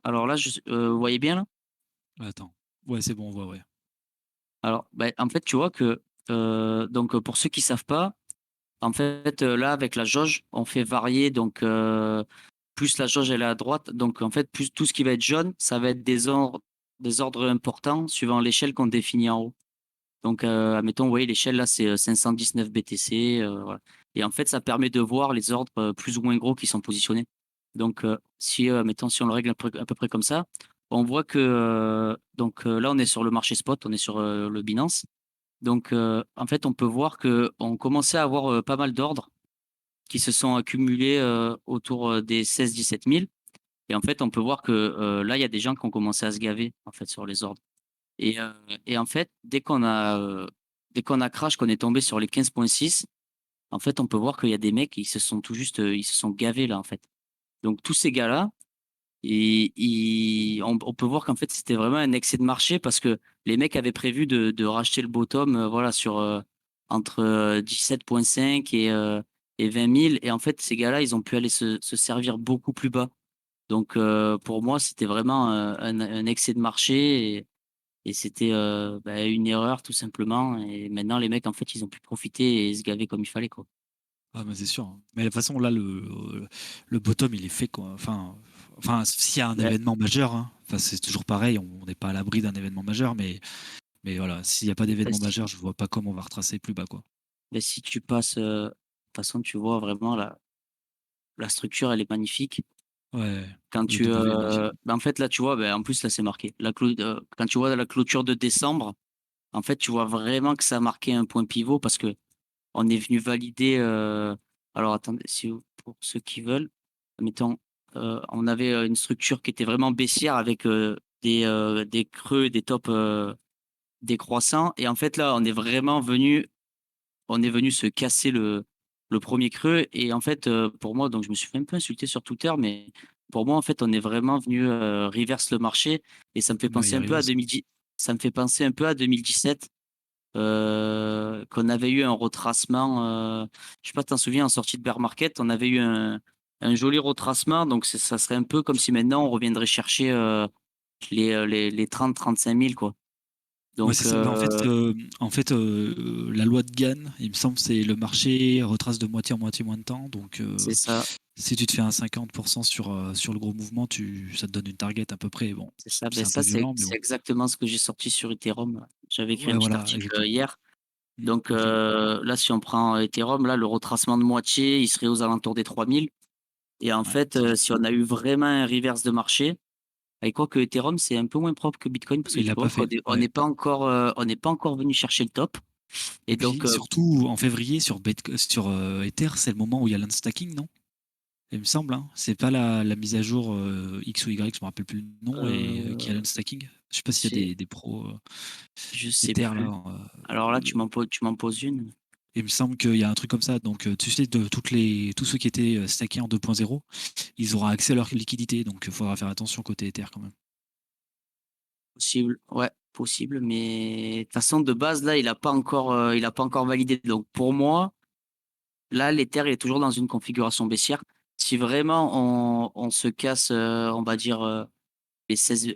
Alors là, vous voyez bien là? Attends. Ouais, c'est bon, on voit, ouais. Alors, ben, en fait, tu vois que donc pour ceux qui savent pas. En fait, là, avec la jauge, on fait varier donc plus la jauge elle est à droite, donc en fait, plus tout ce qui va être jaune, ça va être des ordres importants suivant l'échelle qu'on définit en haut. Donc admettons, vous voyez l'échelle là, c'est 519 BTC, voilà. Et en fait, ça permet de voir les ordres, plus ou moins gros qui sont positionnés. Donc si, admettons, si on le règle à peu près comme ça, on voit que, donc là, on est sur le marché spot, on est sur, le Binance. Donc, en fait, on peut voir qu'on commençait à avoir, pas mal d'ordres qui se sont accumulés, autour, des 16 000-17 000. Et en fait, on peut voir que, là, il y a des gens qui ont commencé à se gaver, en fait, sur les ordres. Et en fait, dès qu'on a crash, qu'on est tombé sur les 15,6, en fait, on peut voir qu'il y a des mecs, ils se sont tout juste, ils se sont gavés là, en fait. Donc tous ces gars-là, on peut voir qu'en fait, c'était vraiment un excès de marché parce que les mecs avaient prévu de racheter le bottom, voilà, sur, entre, 17,5 et 20 000. Et en fait, ces gars-là, ils ont pu aller se servir beaucoup plus bas. Donc, pour moi, c'était vraiment, un excès de marché et c'était, bah, une erreur tout simplement. Et maintenant, les mecs, en fait, ils ont pu profiter et se gaver comme il fallait, quoi. Ah, mais c'est sûr, hein. Mais de toute façon, là, le bottom, il est fait, quoi. Enfin s'il y a un Ouais, événement majeur, hein. Enfin, c'est toujours pareil, on n'est pas à l'abri d'un événement majeur, mais voilà, s'il n'y a pas bah, d'événement si majeur, je vois pas comment on va retracer plus bas, quoi. bah, si tu passes, de toute façon, tu vois vraiment la structure, elle est magnifique. Ouais, Quand le tu, W est magnifique. bah, en fait, là, tu vois, bah, en plus, là, c'est marqué. Quand tu vois la clôture de décembre, en fait, tu vois vraiment que ça a marqué un point pivot parce que on est venu valider. Alors, attendez, pour ceux qui veulent, mettons, on avait une structure qui était vraiment baissière avec des creux, des tops décroissants. Et en fait, là, on est venu se casser le premier creux. Et en fait, pour moi, donc je me suis fait un peu insulter sur Twitter, mais pour moi, en fait, on est vraiment venu reverse le marché. Et ça me fait Ouais, penser y un peu arriver à aussi. 2010. Ça me fait penser un peu à 2017, qu'on avait eu un retracement. Je sais pas, t'en souviens, en sortie de bear market, on avait eu un joli retracement. Donc ça serait un peu comme si maintenant on reviendrait chercher les 30-35 000, quoi. Ouais, c'est Donc ça. Bah, la loi de Gann, il me semble, c'est le marché retrace de moitié en moitié moins de temps. Donc, c'est ça. si tu te fais un 50% sur le gros mouvement, ça te donne une target à peu près. Bon, C'est ça, ben c'est un peu ça, c'est violent, mais c'est bon. exactement ce que j'ai sorti sur Ethereum. J'avais écrit un Ouais, petit voilà, article, exactement. hier. Donc Ok. là, si on prend Ethereum, là, le retracement de moitié, il serait aux alentours des 3 000. Et en Ouais, fait, c'est si on a eu vraiment un reverse de marché, avec quoi que Ethereum, c'est un peu moins propre que Bitcoin parce que il l'a tu pas vois qu'on fait. est on Ouais. n'est pas encore, on n'est pas encore venu chercher le top. Et Et donc puis, surtout, en février, sur Ether, c'est le moment où il y a l'unstacking, non? Il me semble, hein. C'est pas la mise à jour X ou Y, je me rappelle plus le nom, et qui a heu, l'unstacking. Je sais pas s'il y a c'est des pros je sais Ether plus. là. Alors là, tu m'en poses une. Il me semble qu'il y a un truc comme ça. Donc, tu sais, tous ceux qui étaient stackés en 2.0, ils auront accès à leur liquidité. Donc, il faudra faire attention côté Ether quand même. Possible, ouais, possible, mais de toute façon, de base, là, il a pas encore validé. Donc pour moi, là, l'Ether, il est toujours dans une configuration baissière. Si vraiment on se casse, on va dire, les 16,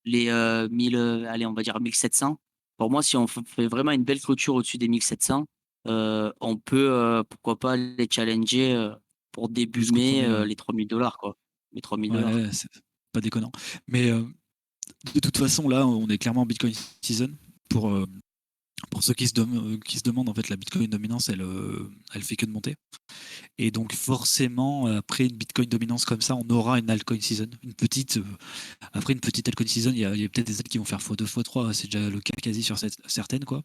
les, 1000, allez, on va dire 1 700. Pour moi, si on fait vraiment une belle clôture au-dessus des 1 700, on peut, pourquoi pas les challenger, pour début Jusqu'au mai, sommet, ouais. les 3 000 $ quoi. Les 3 000 $. Ouais, c'est pas déconnant. Mais de toute façon, là, on est clairement en Bitcoin season. Pour, euh, pour ceux qui se demandent, en fait, la Bitcoin dominance, elle fait que de monter. Et donc, forcément, après une Bitcoin dominance comme ça, on aura une altcoin season. Après une petite altcoin season, il y a peut-être des aides qui vont faire x2, x3. C'est déjà le cas quasi sur certaines, quoi.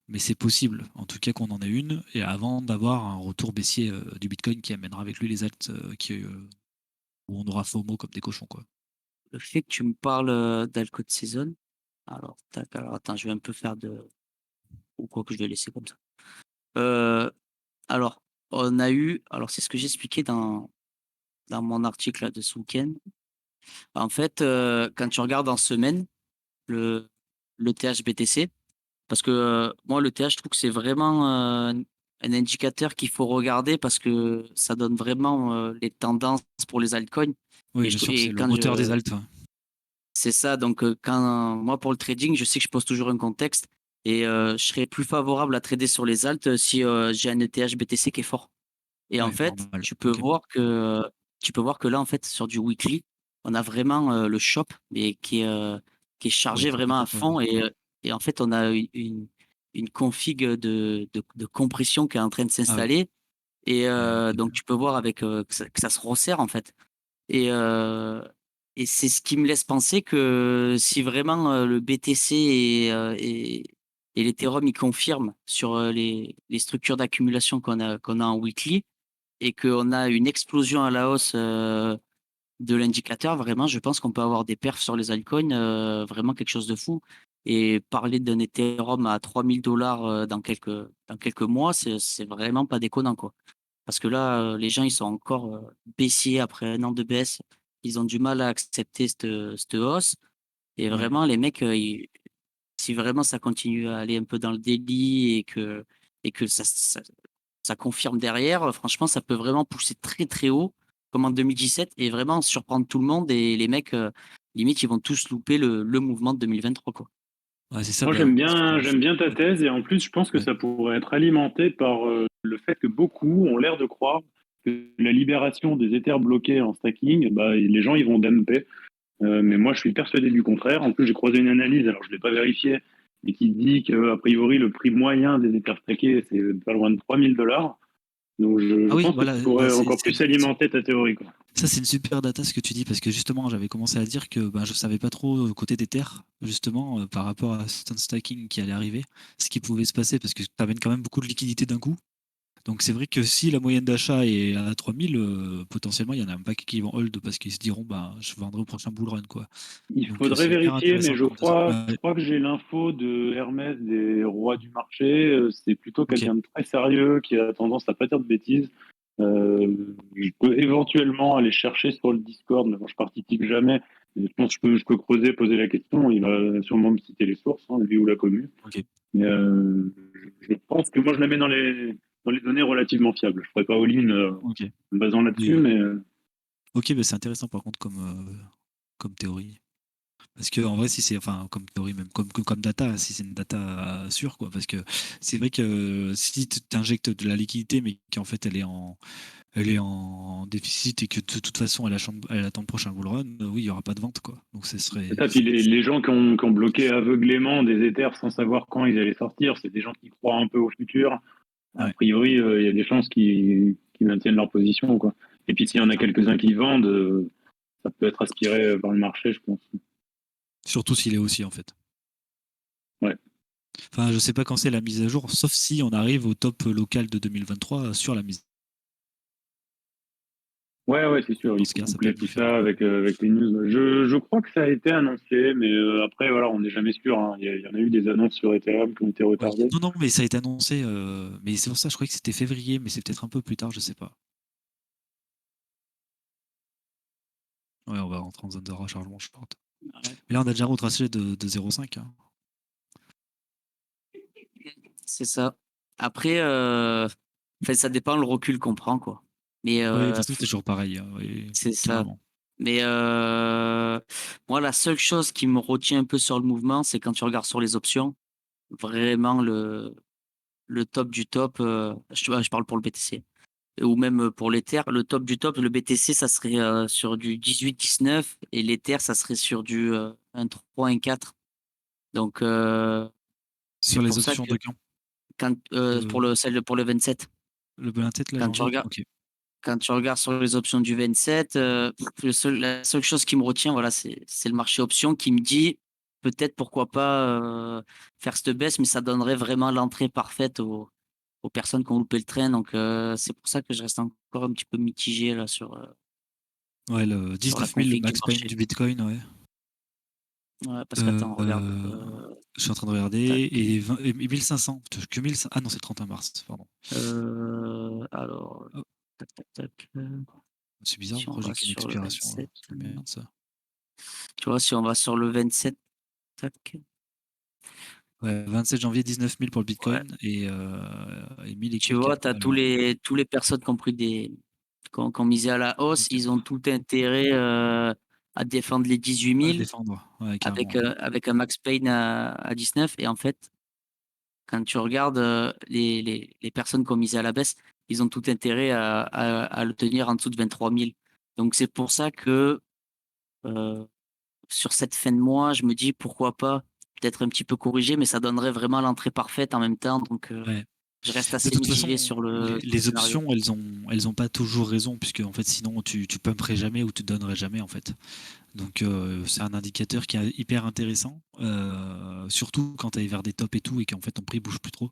Mais c'est possible, en tout cas qu'on en ait une, et avant d'avoir un retour baissier du Bitcoin qui amènera avec lui les alts où on aura FOMO comme des cochons, quoi. Le fait que tu me parles d'Alcode Season, alors, tac, alors attends, je vais un peu faire de. Ou quoi que je vais laisser comme ça. Euh, alors, on a eu. Alors, c'est ce que j'expliquais dans mon article là, de ce week-end. En fait, quand tu regardes en semaine le TH-BTC, parce que moi, le TH, je trouve que c'est vraiment un indicateur qu'il faut regarder parce que ça donne vraiment les tendances pour les altcoins. Oui, Et, bien sûr, c'est le quand moteur des alts. c'est ça, donc quand moi pour le trading, je sais que je pose toujours un contexte et je serais plus favorable à trader sur les alts si j'ai un ETH BTC qui est fort. Et en Ouais, fait, normal. tu peux Ok. voir que là en fait sur du weekly, on a vraiment le shop mais qui est Ouais, chargé qui vraiment à pète, ouais. fond et en fait on a une config de compression qui est en train de Ah oui. s'installer et Ouais, donc tu peux voir avec que ça se resserre en fait. Et, et c'est ce qui me laisse penser que si vraiment le BTC et l'Ethereum ils confirment sur les structures d'accumulation qu'on a en weekly et qu'on a une explosion à la hausse de l'indicateur, vraiment, je pense qu'on peut avoir des perfs sur les altcoins, vraiment quelque chose de fou. Et parler d'un Ethereum à 3 000 $ dans quelques mois, c'est vraiment pas déconnant, quoi. Parce que là, les gens, ils sont encore baissiers après un an de baisse. Ils ont du mal à accepter cette hausse. Et ouais. vraiment, les mecs, si vraiment ça continue à aller un peu dans le délit et que ça confirme derrière, franchement, ça peut vraiment pousser très très haut, comme en 2017, et vraiment surprendre tout le monde. Et les mecs, limite, ils vont tous louper le mouvement de 2023, quoi. Ouais, c'est ça. Moi, Ben, j'aime bien ta thèse, et en plus, je pense que ouais. ça pourrait être alimenté par le fait que beaucoup ont l'air de croire que la libération des Ethers bloqués en stacking, bah, les gens ils vont dumper. Mais moi, je suis persuadé du contraire. En plus, j'ai croisé une analyse, alors je ne l'ai pas vérifiée, mais qui dit qu'a priori, le prix moyen des Ethers stackés, c'est pas loin de 3 000 $. Donc, je Ah oui, pense que ça voilà. pourrait encore plus alimenter ta théorie, quoi. Ça, c'est une super data ce que tu dis, parce que justement, j'avais commencé à dire que ben, je savais pas trop côté des terres, justement, par rapport à Stone Stacking qui allait arriver, ce qui pouvait se passer, parce que tu avais quand même beaucoup de liquidités d'un coup. Donc c'est vrai que si la moyenne d'achat est à 3000, potentiellement, il y en a un paquet qui vont hold parce qu'ils se diront, bah, je vendrai au prochain bull run, quoi. Il Donc faudrait c'est hyper vérifier, mais intéressant comme data. je Ouais, crois que j'ai l'info de Hermès des rois du marché. C'est plutôt ok. quelqu'un de très sérieux qui a tendance à pas dire de bêtises. Je peux éventuellement aller chercher sur le Discord, mais bon, je participe jamais. Je pense que je peux creuser, poser la question. Il va sûrement me citer les sources, hein, lui ou la commune. Ok. Mais je pense que moi, je la mets dans les données relativement fiables. Je ne ferai pas all-in Ok. en me basant là-dessus, Oui. mais Ok, bah, c'est intéressant par contre comme théorie. Parce que en vrai, si c'est, enfin, comme théorie même, comme data, si c'est une data sûre, quoi. Parce que c'est vrai que si tu injectes de la liquidité, mais qu'en fait elle est en déficit et que de toute façon elle attend le prochain bull run, oui, il n'y aura pas de vente, quoi. Donc ce c'est serait. ça. Puis les gens qui ont bloqué aveuglément des Ethers sans savoir quand ils allaient sortir, c'est des gens qui croient un peu au futur. A Ouais, priori, il y a des chances qu'ils maintiennent leur position, quoi. Et puis s'il y en a clairement. quelques-uns qui vendent, ça peut être aspiré par le marché, je pense. Surtout s'il est aussi, en fait. Ouais. Enfin, je sais pas quand c'est la mise à jour, sauf si on arrive au top local de 2023 sur la mise. Ouais, c'est sûr. Dans Il ce faut cas, ça peut coupler être tout différent, ça quoi. avec les news. Je crois que ça a été annoncé, mais après, voilà, on n'est jamais sûr, hein. Il y en a eu des annonces sur Ethereum qui ont été Oui. retardées. Non, non, mais ça a été annoncé. Mais c'est pour ça, je croyais que c'était février, mais c'est peut-être un peu plus tard, je sais pas. Ouais, on va rentrer en zone de rechargement, je pense. Ouais. Mais là, on a déjà retracé de 0,5. Hein. C'est ça. Après, enfin, ça dépend le recul qu'on prend, quoi. Mais Oui, de toute façon, c'est toujours pareil. Hein, oui, c'est ça. carrément. Mais moi, la seule chose qui me retient un peu sur le mouvement, c'est quand tu regardes sur les options, vraiment le top du top, je parle pour le BTC, ou même pour l'Ether, le top du top, le BTC, ça serait sur du 18-19 et l'Ether, ça serait sur du 1,3, 1,4. Donc, c'est Sur les pour ça options que de quand pour le, pour le 27, le Belin tête, là, quand tu janvier. regardes. Ok. Quand tu regardes sur les options du 27, la seule chose qui me retient, voilà, c'est le marché option qui me dit peut-être pourquoi pas faire cette baisse, mais ça donnerait vraiment l'entrée parfaite aux personnes qui ont loupé le train. Donc c'est pour ça que je reste encore un petit peu mitigé là Ouais, le sur la 19 000 le config du max pain marché. du Bitcoin, ouais. Ouais, parce qu'attends, regarde. Je suis en train de Tac. regarder. Et 1500. Que 1500. Ah non, c'est le 31 mars, pardon. Alors, Oh, tac, tac, tac. c'est bizarre, Si on pourquoi j'ai va qu'une sur le expiration là? 27, C'est merde ça. tu vois, si on va sur le 27, tac. Ouais, 27 janvier, 19 000 pour le Ouais. Bitcoin et 1000 et Tu quelques vois, tu as tous les personnes qui ont pris qui ont misé à la hausse, ils ont tout intérêt à défendre les 18 à 000 défendre. Ouais, carrément. avec un max pain à 19. Et en fait, quand tu regardes les personnes qui ont misé à la baisse, ils ont tout intérêt à le tenir en dessous de 23 000. Donc c'est pour ça que euh, sur cette fin de mois, je me dis pourquoi pas peut-être un petit peu corriger, mais ça donnerait vraiment l'entrée parfaite en même temps. Donc Ouais. je reste De assez toute mitigé façon, sur le les scénario. options, elles ont pas toujours raison, puisque en fait, sinon, tu pumperais jamais ou tu donnerais jamais, en fait. Donc, c'est un indicateur qui est hyper intéressant, surtout quand tu es vers des tops et tout, et qu'en fait, ton prix bouge plus trop.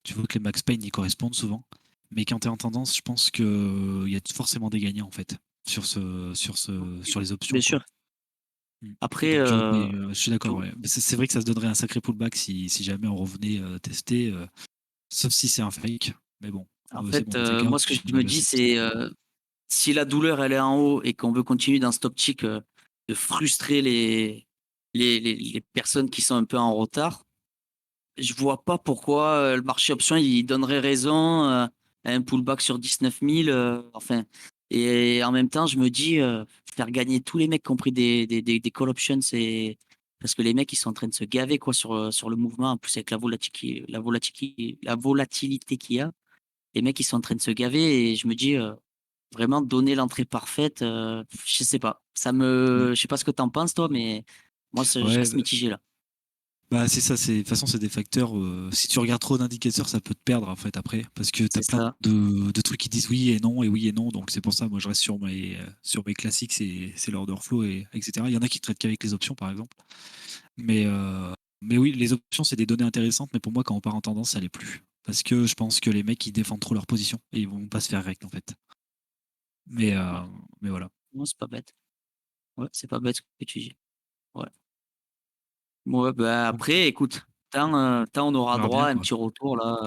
Tu vois que les max pain y correspondent souvent. Mais quand tu es en tendance, je pense qu'il y a forcément des gagnants, en fait, sur les options, Bien quoi. sûr. Mm. Après, Donc, mais, je suis d'accord, tout, ouais. Mais c'est vrai que ça se donnerait un sacré pullback si jamais on revenait tester, sauf si c'est un fake. Mais bon, en c'est fait, bon, on check moi, out, ce que je on a me déjà dis, cette petite c'est info. si la douleur, elle est en haut et qu'on veut continuer dans cette optique de frustrer les personnes qui sont un peu en retard, je vois pas pourquoi le marché option il donnerait raison à un pullback sur 19 000. Enfin, et en même temps, je me dis faire gagner tous les mecs qui ont pris des call options, c'est parce que les mecs ils sont en train de se gaver quoi sur le mouvement. En plus avec la volatilité qu'il y a, les mecs ils sont en train de se gaver et je me dis vraiment donner l'entrée parfaite. Je sais pas, Ouais, je sais pas ce que t'en penses toi, mais moi je ouais, reste mitigé là. bah c'est ça. De toute façon, c'est des facteurs. Si tu regardes trop d'indicateurs, ça peut te perdre en fait après, parce que tu as C'est plein ça. de trucs qui disent oui et non et oui et non. Donc c'est pour ça, moi, je reste sur mes classiques, c'est l'order flow et etc. Il y en a qui traitent qu'avec les options, par exemple. Mais mais oui, les options, c'est des données intéressantes, mais pour moi, quand on part en tendance, ça l'est plus. Parce que je pense que les mecs, ils défendent trop leur position et ils vont pas se faire rect en fait. Mais, Ouais. mais voilà. Non, c'est pas bête. Ouais, c'est pas bête ce que tu dis. Ouais. Ouais, bah, Donc, après, écoute, tant on on aura verra droit bien, à un quoi. petit retour là,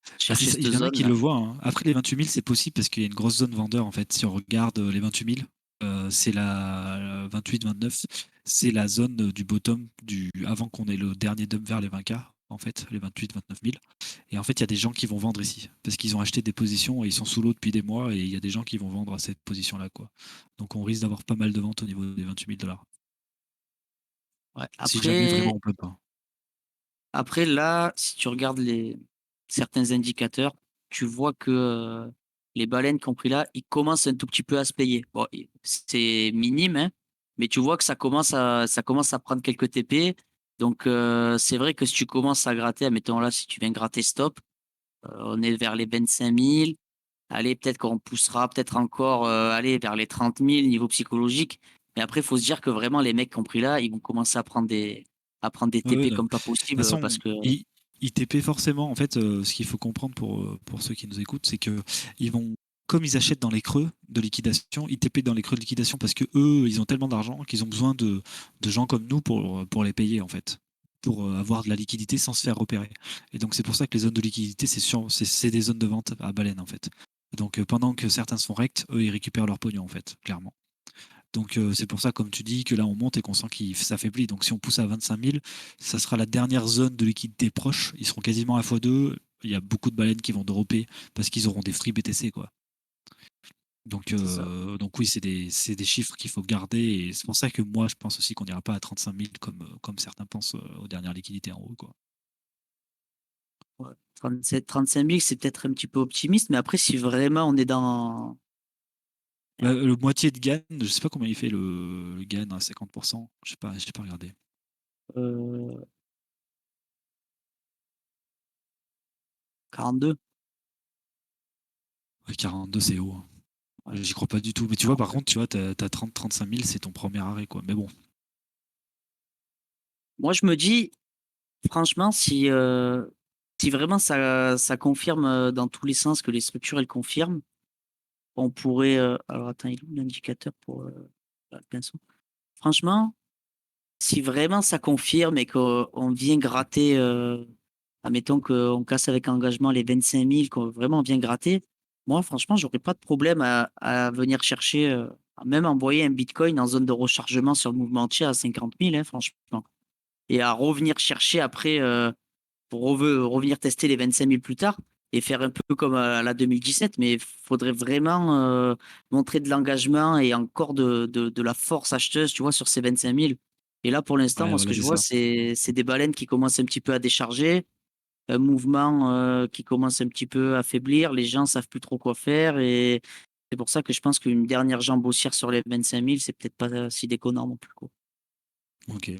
Bah, c'est chercher ça, cette il y en a zone qui là. le voient, hein. Après les 28 000, c'est possible parce qu'il y a une grosse zone vendeur en fait. Si on regarde les 28 000, c'est la 28-29, c'est la zone du bottom avant qu'on ait le dernier dump vers les 20K, en fait, les 28-29 000. Et en fait, il y a des gens qui vont vendre ici parce qu'ils ont acheté des positions et ils sont sous l'eau depuis des mois et il y a des gens qui vont vendre à cette position-là, quoi. Donc on risque d'avoir pas mal de ventes au niveau des 28 000 $. Ouais. Si jamais Après, vraiment on peut pas. après là, si tu regardes certains indicateurs, tu vois que les baleines qui ont pris là, ils commencent un tout petit peu à se payer. Bon, c'est minime, hein, mais tu vois que ça commence à prendre quelques TP. Donc c'est vrai que si tu commences à gratter, admettons là, si tu viens gratter stop, on est vers les 25 000. Allez, peut-être qu'on poussera peut-être encore aller vers les 30 000 niveau psychologique. Mais après, il faut se dire que vraiment, les mecs qui ont pris là, ils vont commencer à prendre des Ouais, ouais, TP de toute comme pas possible façon, parce que ITP forcément, en fait, ce qu'il faut comprendre pour ceux qui nous écoutent, c'est que ils vont, comme ils achètent dans les creux de liquidation, ITP dans les creux de liquidation parce que eux, ils ont tellement d'argent qu'ils ont besoin de gens comme nous pour les payer, en fait, pour avoir de la liquidité sans se faire repérer. Et donc, c'est pour ça que les zones de liquidité, c'est des zones de vente à baleine, en fait. Donc, pendant que certains se font rect, eux, ils récupèrent leur pognon, en fait, clairement. Donc c'est pour ça, comme tu dis, que là on monte et qu'on sent qu'il s'affaiblit. Donc si on pousse à 25 000, ça sera la dernière zone de liquidité proche. Ils seront quasiment à x2. Il y a beaucoup de baleines qui vont dropper parce qu'ils auront des free BTC, quoi. c'est ça. Donc oui, c'est des chiffres qu'il faut garder. Et c'est pour ça que moi, je pense aussi qu'on n'ira pas à 35 000 comme certains pensent aux dernières liquidités en haut, quoi. Ouais. 35 000, c'est peut-être un petit peu optimiste, mais après, si vraiment on est dans Le moitié de gain, je sais pas combien il fait le gain à 50%. Je sais pas regarder. euh, 42, Ouais, 42, c'est haut, hein. ouais, J'y crois pas du tout. Mais tu vois, par 42. contre, tu vois, t'as 30-35 000, c'est ton premier arrêt, quoi. Mais bon. Moi, je me dis, franchement, si vraiment ça confirme dans tous les sens que les structures, elles confirment, on pourrait. Alors, attends, il est où l'indicateur pour le pinceau? Franchement, si vraiment ça confirme et qu'on vient gratter, admettons qu'on casse avec engagement les 25 000, qu'on vraiment vient gratter, moi, franchement, j'aurais pas de problème à venir chercher, à même envoyer un bitcoin en zone de rechargement sur le mouvement entier à 50 000, hein, franchement. Et à revenir chercher après pour revenir tester les 25 000 plus tard et faire un peu comme à la 2017. Mais il faudrait vraiment montrer de l'engagement et encore de la force acheteuse, tu vois, sur ces 25 000. Et là, pour l'instant, Ouais, moi, ce voilà, que je c'est vois, ça. c'est des baleines qui commencent un petit peu à décharger, un mouvement qui commence un petit peu à faiblir. Les gens savent plus trop quoi faire. Et c'est pour ça que je pense qu'une dernière jambe haussière sur les 25 000, c'est peut-être pas si déconnant non plus, quoi. Ok.